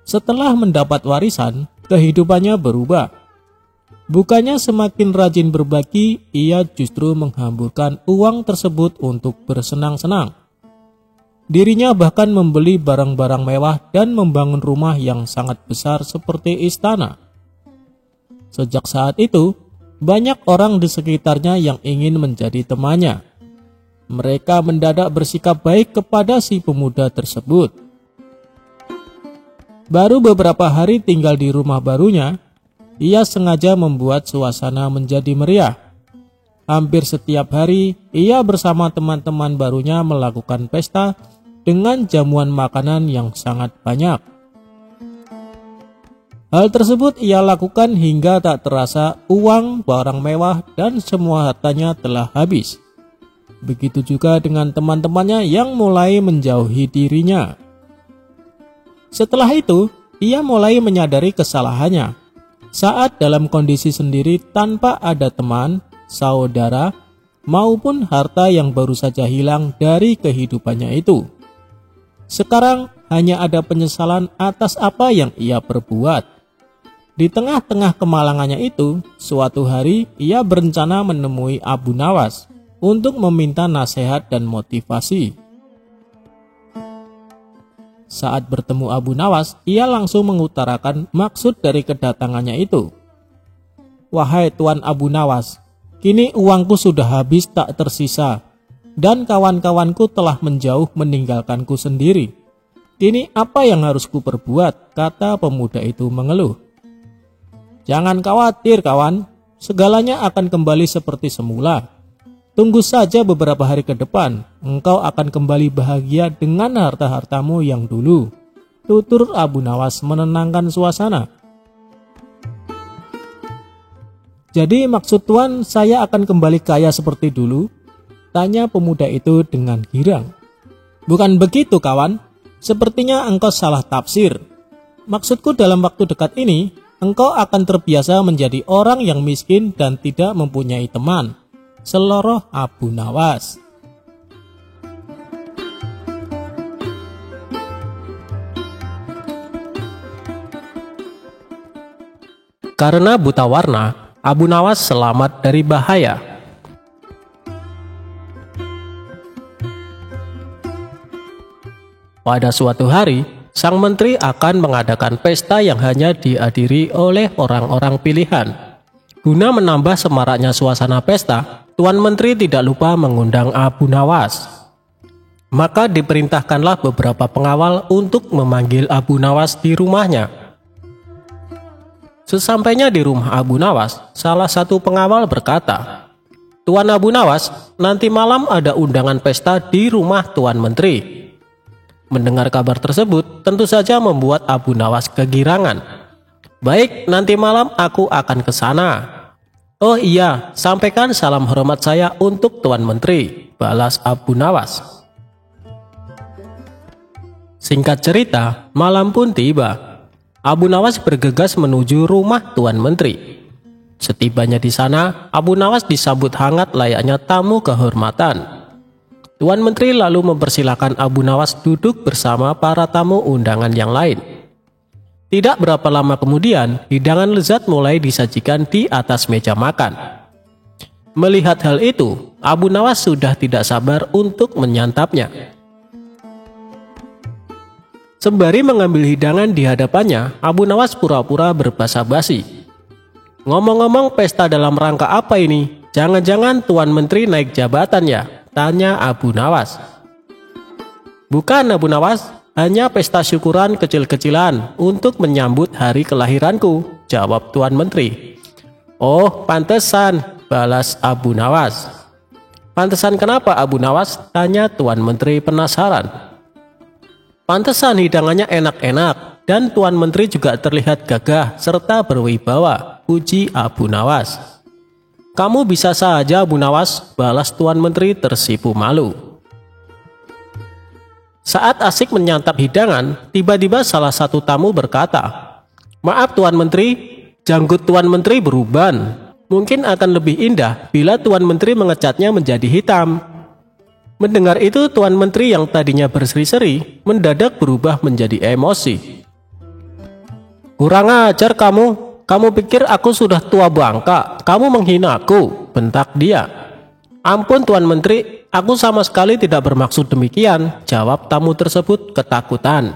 setelah mendapat warisan, kehidupannya berubah. Bukannya semakin rajin berbagi, ia justru menghamburkan uang tersebut untuk bersenang-senang. Dirinya bahkan membeli barang-barang mewah dan membangun rumah yang sangat besar seperti istana. Sejak saat itu, banyak orang di sekitarnya yang ingin menjadi temannya. Mereka mendadak bersikap baik kepada si pemuda tersebut. Baru beberapa hari tinggal di rumah barunya, ia sengaja membuat suasana menjadi meriah. Hampir setiap hari, ia bersama teman-teman barunya melakukan pesta dengan jamuan makanan yang sangat banyak. Hal tersebut ia lakukan hingga tak terasa uang, barang mewah, dan semua hartanya telah habis. Begitu juga dengan teman-temannya yang mulai menjauhi dirinya. Setelah itu, ia mulai menyadari kesalahannya. Saat dalam kondisi sendiri tanpa ada teman, saudara, maupun harta yang baru saja hilang dari kehidupannya itu. Sekarang hanya ada penyesalan atas apa yang ia perbuat. Di tengah-tengah kemalangannya itu, suatu hari ia berencana menemui Abu Nawas untuk meminta nasihat dan motivasi. Saat bertemu Abu Nawas, ia langsung mengutarakan maksud dari kedatangannya itu. "Wahai Tuan Abu Nawas, kini uangku sudah habis tak tersisa, dan kawan-kawanku telah menjauh meninggalkanku sendiri. Kini apa yang harus kuperbuat?" kata pemuda itu mengeluh. "Jangan khawatir kawan, segalanya akan kembali seperti semula. Tunggu saja beberapa hari ke depan, engkau akan kembali bahagia dengan harta-hartamu yang dulu," tutur Abu Nawas menenangkan suasana. "Jadi maksud Tuan saya akan kembali kaya seperti dulu?" tanya pemuda itu dengan girang. "Bukan begitu kawan, sepertinya engkau salah tafsir. Maksudku dalam waktu dekat ini, engkau akan terbiasa menjadi orang yang miskin dan tidak mempunyai teman," seloroh Abu Nawas. Karena buta warna, Abu Nawas selamat dari bahaya. Pada suatu hari, sang menteri akan mengadakan pesta yang hanya dihadiri oleh orang-orang pilihan. Guna menambah semaraknya suasana pesta, Tuan Menteri tidak lupa mengundang Abu Nawas. Maka diperintahkanlah beberapa pengawal untuk memanggil Abu Nawas di rumahnya. Sesampainya di rumah Abu Nawas, salah satu pengawal berkata, "Tuan Abu Nawas, nanti malam ada undangan pesta di rumah Tuan Menteri." Mendengar kabar tersebut tentu saja membuat Abu Nawas kegirangan. "Baik, nanti malam aku akan ke sana." "Oh iya, sampaikan salam hormat saya untuk Tuan Menteri," balas Abu Nawas. Singkat cerita, malam pun tiba. Abu Nawas bergegas menuju rumah Tuan Menteri. Setibanya di sana, Abu Nawas disambut hangat layaknya tamu kehormatan. Tuan Menteri lalu mempersilahkan Abu Nawas duduk bersama para tamu undangan yang lain. Tidak berapa lama kemudian, hidangan lezat mulai disajikan di atas meja makan. Melihat hal itu, Abu Nawas sudah tidak sabar untuk menyantapnya. Sembari mengambil hidangan di hadapannya, Abu Nawas pura-pura berbasa-basi. "Ngomong-ngomong, pesta dalam rangka apa ini? Jangan-jangan Tuan Menteri naik jabatan ya?" tanya Abu Nawas. "Bukan Abu Nawas, hanya pesta syukuran kecil-kecilan untuk menyambut hari kelahiranku," jawab Tuan Menteri. "Oh, pantesan," balas Abu Nawas. "Pantesan kenapa Abu Nawas?" tanya Tuan Menteri penasaran. "Pantesan hidangannya enak-enak dan Tuan Menteri juga terlihat gagah serta berwibawa," puji Abu Nawas. "Kamu bisa saja Abu Nawas," balas Tuan Menteri tersipu malu. Saat asik menyantap hidangan, tiba-tiba salah satu tamu berkata, "Maaf Tuan Menteri, janggut Tuan Menteri beruban. Mungkin akan lebih indah bila Tuan Menteri ngecatnya menjadi hitam." Mendengar itu, Tuan Menteri yang tadinya berseri-seri mendadak berubah menjadi emosi. "Kurang ajar kamu. Kamu pikir aku sudah tua bangka? Kamu menghina aku," bentak dia. "Ampun Tuan Menteri, aku sama sekali tidak bermaksud demikian," jawab tamu tersebut ketakutan.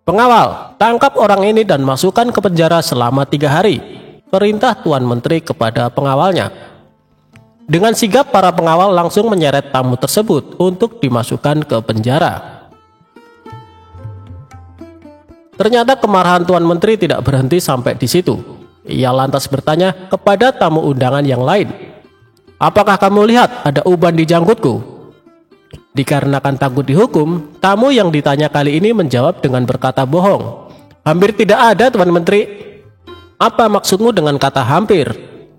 "Pengawal, tangkap orang ini dan masukkan ke penjara selama 3 hari, perintah Tuan Menteri kepada pengawalnya. Dengan sigap para pengawal langsung menyeret tamu tersebut untuk dimasukkan ke penjara. Ternyata kemarahan Tuan Menteri tidak berhenti sampai di situ. Ia lantas bertanya kepada tamu undangan yang lain, "Apakah kamu lihat ada uban di janggutku?" Dikarenakan takut dihukum, tamu yang ditanya kali ini menjawab dengan berkata bohong. "Hampir tidak ada Tuan Menteri." "Apa maksudmu dengan kata hampir?"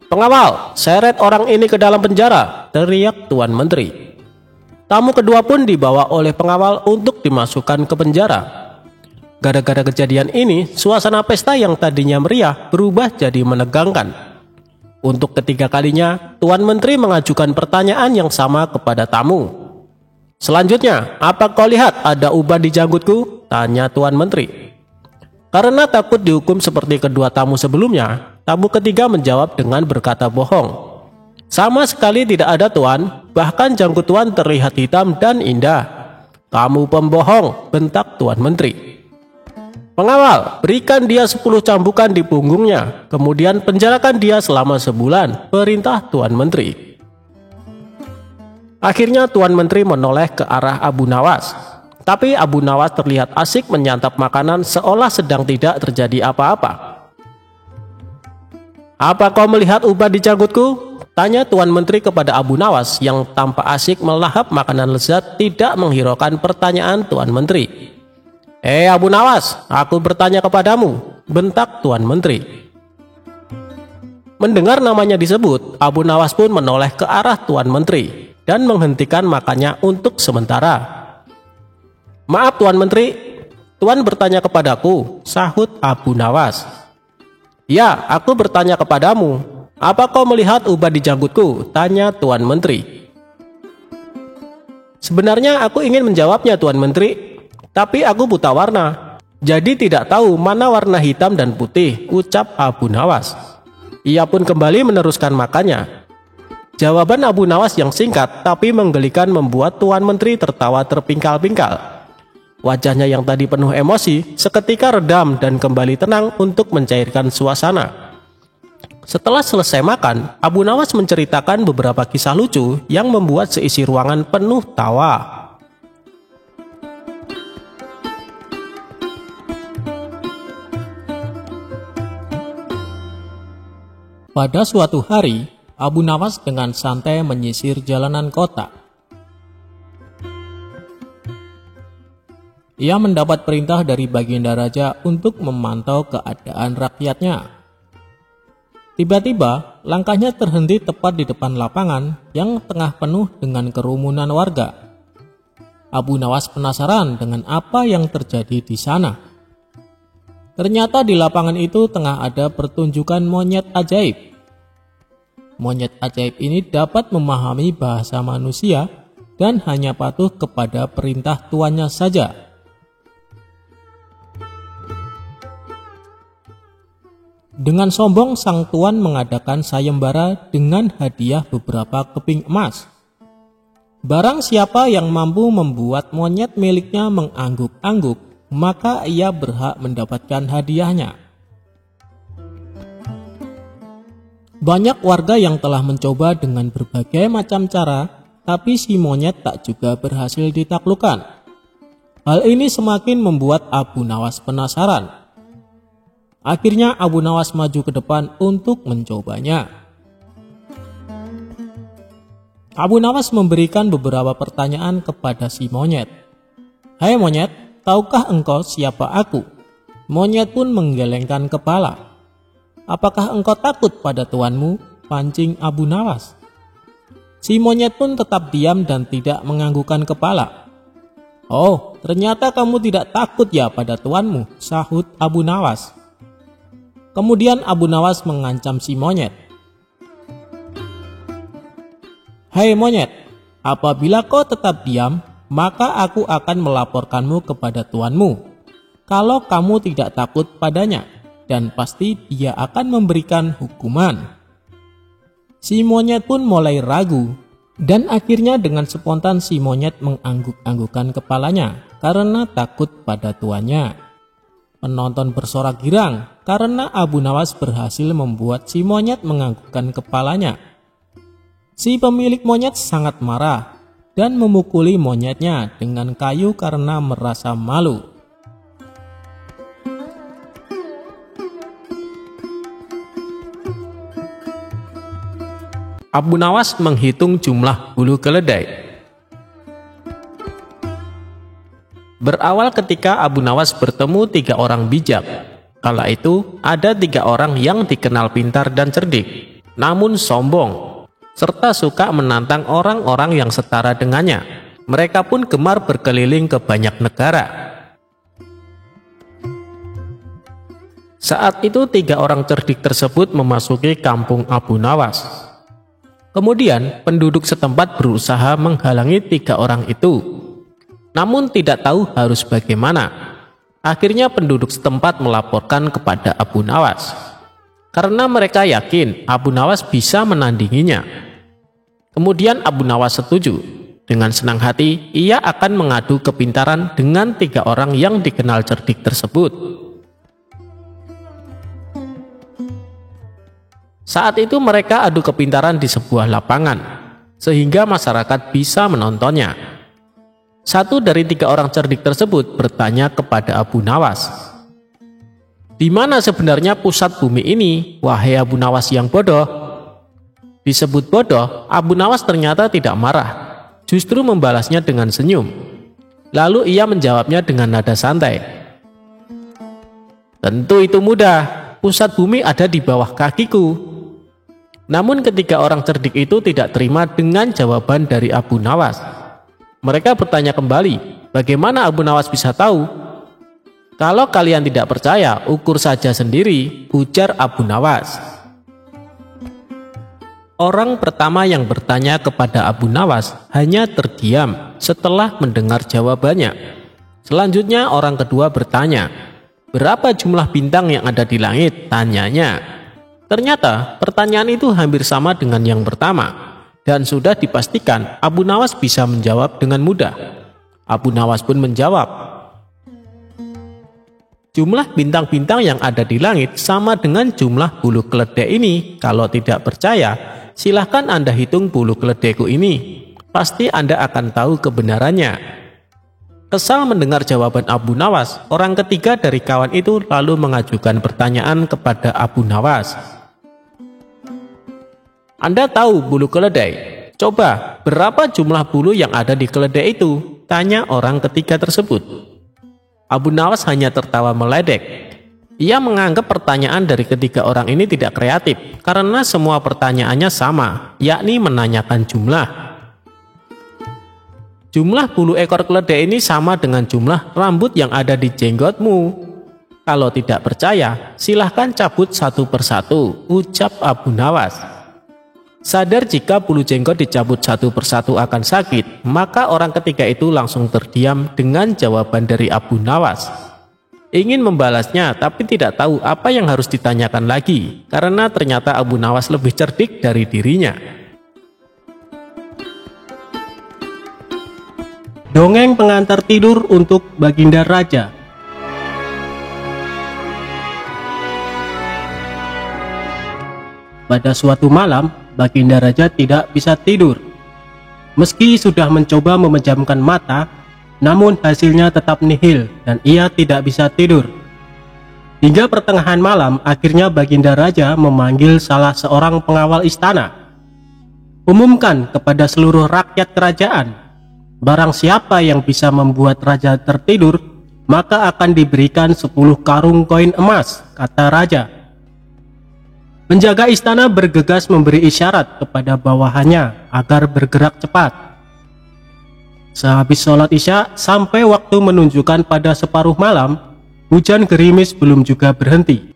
"Pengawal, seret orang ini ke dalam penjara," teriak Tuan Menteri. Tamu kedua pun dibawa oleh pengawal untuk dimasukkan ke penjara. Gara-gara kejadian ini, suasana pesta yang tadinya meriah berubah jadi menegangkan. Untuk ketiga kalinya, Tuan Menteri mengajukan pertanyaan yang sama kepada tamu. "Selanjutnya, apa kau lihat ada uban di janggutku?" tanya Tuan Menteri. Karena takut dihukum seperti kedua tamu sebelumnya, tamu ketiga menjawab dengan berkata bohong. "Sama sekali tidak ada, Tuan. Bahkan janggut Tuan terlihat hitam dan indah." "Kamu pembohong," bentak Tuan Menteri. "Pengawal, berikan dia 10 cambukan di punggungnya, kemudian penjarakan dia selama sebulan," perintah Tuan Menteri. Akhirnya Tuan Menteri menoleh ke arah Abu Nawas. Tapi Abu Nawas terlihat asik menyantap makanan seolah sedang tidak terjadi apa-apa. "Apa kau melihat uban di janggutku?" tanya Tuan Menteri kepada Abu Nawas yang tampak asik melahap makanan lezat tidak menghiraukan pertanyaan Tuan Menteri. "Abu Nawas, aku bertanya kepadamu," bentak Tuan Menteri. Mendengar namanya disebut, Abu Nawas pun menoleh ke arah Tuan Menteri dan menghentikan makannya untuk sementara. "Maaf Tuan Menteri, Tuan bertanya kepadaku," sahut Abu Nawas. "Ya, aku bertanya kepadamu. Apa kau melihat uban di janggutku?" tanya Tuan Menteri. "Sebenarnya aku ingin menjawabnya Tuan Menteri, tapi aku buta warna, jadi tidak tahu mana warna hitam dan putih," ucap Abu Nawas. Ia pun kembali meneruskan makannya. Jawaban Abu Nawas yang singkat tapi menggelikan membuat Tuan Menteri tertawa terpingkal-pingkal. Wajahnya yang tadi penuh emosi seketika redam dan kembali tenang untuk mencairkan suasana. Setelah selesai makan, Abu Nawas menceritakan beberapa kisah lucu yang membuat seisi ruangan penuh tawa. Pada suatu hari, Abu Nawas dengan santai menyisir jalanan kota. Ia mendapat perintah dari Baginda Raja untuk memantau keadaan rakyatnya. Tiba-tiba, langkahnya terhenti tepat di depan lapangan yang tengah penuh dengan kerumunan warga. Abu Nawas penasaran dengan apa yang terjadi di sana. Ternyata di lapangan itu tengah ada pertunjukan monyet ajaib. Monyet ajaib ini dapat memahami bahasa manusia dan hanya patuh kepada perintah tuannya saja. Dengan sombong sang tuan mengadakan sayembara dengan hadiah beberapa keping emas. Barang siapa yang mampu membuat monyet miliknya mengangguk-angguk, maka ia berhak mendapatkan hadiahnya. Banyak warga yang telah mencoba dengan berbagai macam cara, tapi si monyet tak juga berhasil ditaklukkan. Hal ini semakin membuat Abu Nawas penasaran. Akhirnya Abu Nawas maju ke depan untuk mencobanya. Abu Nawas memberikan beberapa pertanyaan kepada si monyet. "Hai monyet, tahukah engkau siapa aku?" Monyet pun menggelengkan kepala. "Apakah engkau takut pada tuanmu?" pancing Abu Nawas. Si monyet pun tetap diam dan tidak menganggukkan kepala. "Oh, ternyata kamu tidak takut ya pada tuanmu," sahut Abu Nawas. Kemudian Abu Nawas mengancam si monyet. "Hai monyet, apabila kau tetap diam, maka aku akan melaporkanmu kepada tuanmu. Kalau kamu tidak takut padanya, dan pasti dia akan memberikan hukuman." Si monyet pun mulai ragu, dan akhirnya dengan spontan si monyet mengangguk-anggukkan kepalanya karena takut pada tuannya. Penonton bersorak girang karena Abu Nawas berhasil membuat si monyet menganggukkan kepalanya. Si pemilik monyet sangat marah dan memukuli monyetnya dengan kayu karena merasa malu. Abu Nawas menghitung jumlah bulu keledai. Berawal ketika Abu Nawas bertemu 3 orang bijak. Kala itu ada 3 orang yang dikenal pintar dan cerdik, namun sombong, serta suka menantang orang-orang yang setara dengannya. Mereka pun gemar berkeliling ke banyak negara. Saat itu 3 orang cerdik tersebut memasuki kampung Abu Nawas. Kemudian penduduk setempat berusaha menghalangi 3 orang itu, namun tidak tahu harus bagaimana. Akhirnya penduduk setempat melaporkan kepada Abu Nawas, karena mereka yakin Abu Nawas bisa menandinginya. Kemudian Abu Nawas setuju. Dengan senang hati, ia akan mengadu kepintaran dengan 3 orang yang dikenal cerdik tersebut. Saat itu mereka adu kepintaran di sebuah lapangan, sehingga masyarakat bisa menontonnya. Satu dari 3 orang cerdik tersebut bertanya kepada Abu Nawas, "Di mana sebenarnya pusat bumi ini, wahai Abu Nawas yang bodoh?" Disebut bodoh, Abu Nawas ternyata tidak marah, justru membalasnya dengan senyum. Lalu ia menjawabnya dengan nada santai, "Tentu itu mudah, pusat bumi ada di bawah kakiku." Namun ketika orang cerdik itu tidak terima dengan jawaban dari Abu Nawas. Mereka bertanya kembali, bagaimana Abu Nawas bisa tahu? "Kalau kalian tidak percaya, ukur saja sendiri," ujar Abu Nawas. Orang pertama yang bertanya kepada Abu Nawas hanya terdiam setelah mendengar jawabannya. Selanjutnya orang kedua bertanya, "Berapa jumlah bintang yang ada di langit?" tanyanya. Ternyata pertanyaan itu hampir sama dengan yang pertama, dan sudah dipastikan Abu Nawas bisa menjawab dengan mudah. Abu Nawas pun menjawab, "Jumlah bintang-bintang yang ada di langit sama dengan jumlah bulu keledai ini. Kalau tidak percaya, silahkan Anda hitung bulu keledaiku ini. Pasti Anda akan tahu kebenarannya." Kesal mendengar jawaban Abu Nawas, orang ketiga dari kawan itu lalu mengajukan pertanyaan kepada Abu Nawas. "Anda tahu bulu keledai? Coba, berapa jumlah bulu yang ada di keledai itu?" tanya orang ketiga tersebut. Abu Nawas hanya tertawa meledek. Ia menganggap pertanyaan dari ketiga orang ini tidak kreatif, karena semua pertanyaannya sama, yakni menanyakan jumlah. "Jumlah bulu ekor keledai ini sama dengan jumlah rambut yang ada di jenggotmu. Kalau tidak percaya, silahkan cabut satu persatu," ucap Abu Nawas. Sadar jika bulu jenggot dicabut satu persatu akan sakit, maka orang ketiga itu langsung terdiam dengan jawaban dari Abu Nawas. Ingin membalasnya, tapi tidak tahu apa yang harus ditanyakan lagi, karena ternyata Abu Nawas lebih cerdik dari dirinya. Dongeng pengantar tidur untuk Baginda Raja. Pada suatu malam, Baginda Raja tidak bisa tidur. Meski sudah mencoba memejamkan mata, namun hasilnya tetap nihil dan ia tidak bisa tidur. Hingga pertengahan malam, akhirnya Baginda Raja memanggil salah seorang pengawal istana. "Umumkan kepada seluruh rakyat kerajaan, barang siapa yang bisa membuat raja tertidur, maka akan diberikan 10 karung koin emas," kata raja. Penjaga istana bergegas memberi isyarat kepada bawahannya agar bergerak cepat. Sehabis sholat isya sampai waktu menunjukkan pada separuh malam, hujan gerimis belum juga berhenti.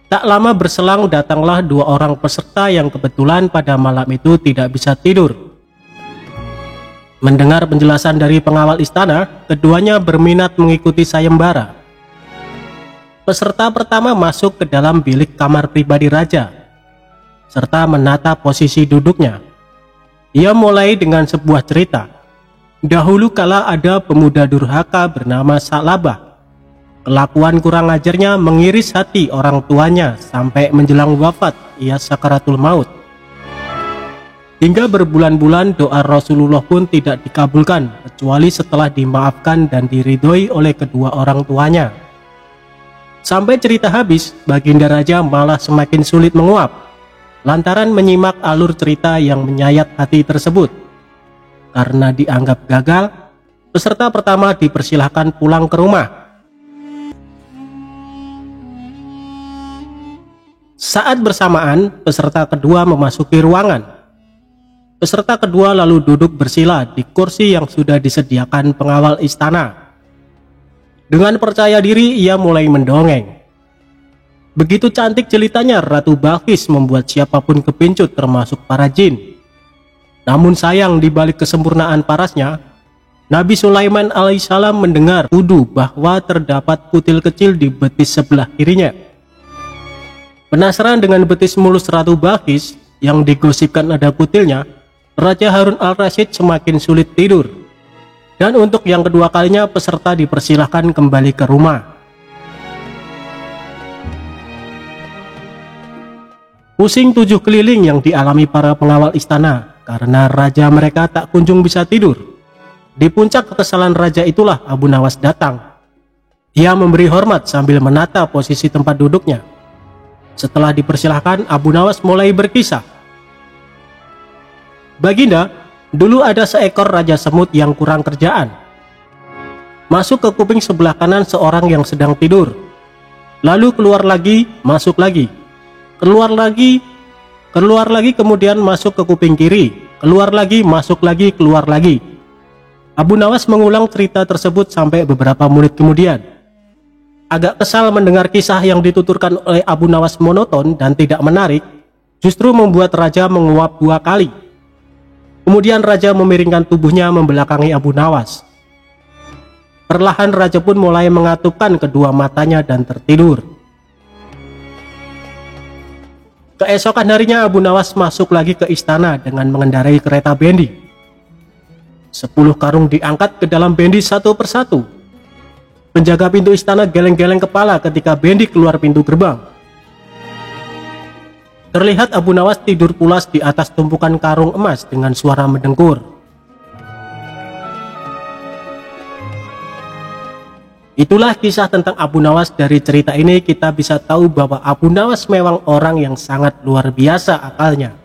Tak lama berselang datanglah 2 orang peserta yang kebetulan pada malam itu tidak bisa tidur. Mendengar penjelasan dari pengawal istana, keduanya berminat mengikuti sayembara. Peserta pertama masuk ke dalam bilik kamar pribadi raja, serta menata posisi duduknya. Ia mulai dengan sebuah cerita. Dahulu kala ada pemuda durhaka bernama Sa'labah. Kelakuan kurang ajarnya mengiris hati orang tuanya sampai menjelang wafat ia sakaratul maut. Hingga berbulan-bulan doa Rasulullah pun tidak dikabulkan kecuali setelah dimaafkan dan diridhoi oleh kedua orang tuanya. Sampai cerita habis, Baginda Raja malah semakin sulit menguap lantaran menyimak alur cerita yang menyayat hati tersebut. Karena dianggap gagal, peserta pertama dipersilahkan pulang ke rumah. Saat bersamaan, peserta kedua memasuki ruangan. Peserta kedua lalu duduk bersila di kursi yang sudah disediakan pengawal istana. Dengan percaya diri ia mulai mendongeng. Begitu cantik jelitanya Ratu Balqis membuat siapapun kepincut termasuk para jin. Namun sayang di balik kesempurnaan parasnya, Nabi Sulaiman alaihissalam mendengar tuduh bahwa terdapat kutil kecil di betis sebelah kirinya. Penasaran dengan betis mulus Ratu Balqis yang digosipkan ada kutilnya, Raja Harun al-Rasyid semakin sulit tidur. Dan untuk yang kedua kalinya peserta dipersilahkan kembali ke rumah. Pusing 7 keliling yang dialami para pengawal istana karena raja mereka tak kunjung bisa tidur. Di puncak kekesalan raja itulah Abu Nawas datang. Ia memberi hormat sambil menata posisi tempat duduknya. Setelah dipersilahkan, Abu Nawas mulai berkisah. Baginda, dulu ada seekor raja semut yang kurang kerjaan. Masuk ke kuping sebelah kanan seorang yang sedang tidur. Lalu keluar lagi, masuk lagi. Keluar lagi, kemudian masuk ke kuping kiri. Keluar lagi, masuk lagi, keluar lagi. Abu Nawas mengulang cerita tersebut sampai beberapa menit kemudian. Agak kesal mendengar kisah yang dituturkan oleh Abu Nawas monoton dan tidak menarik, justru membuat raja menguap 2 kali. Kemudian raja memiringkan tubuhnya membelakangi Abu Nawas. Perlahan raja pun mulai mengatupkan kedua matanya dan tertidur. Keesokan harinya Abu Nawas masuk lagi ke istana dengan mengendarai kereta bendi. 10 karung diangkat ke dalam bendi satu persatu. Penjaga pintu istana geleng-geleng kepala ketika bendi keluar pintu gerbang. Terlihat Abu Nawas tidur pulas di atas tumpukan karung emas dengan suara mendengkur. Itulah kisah tentang Abu Nawas. Dari cerita ini kita bisa tahu bahwa Abu Nawas memang orang yang sangat luar biasa akalnya.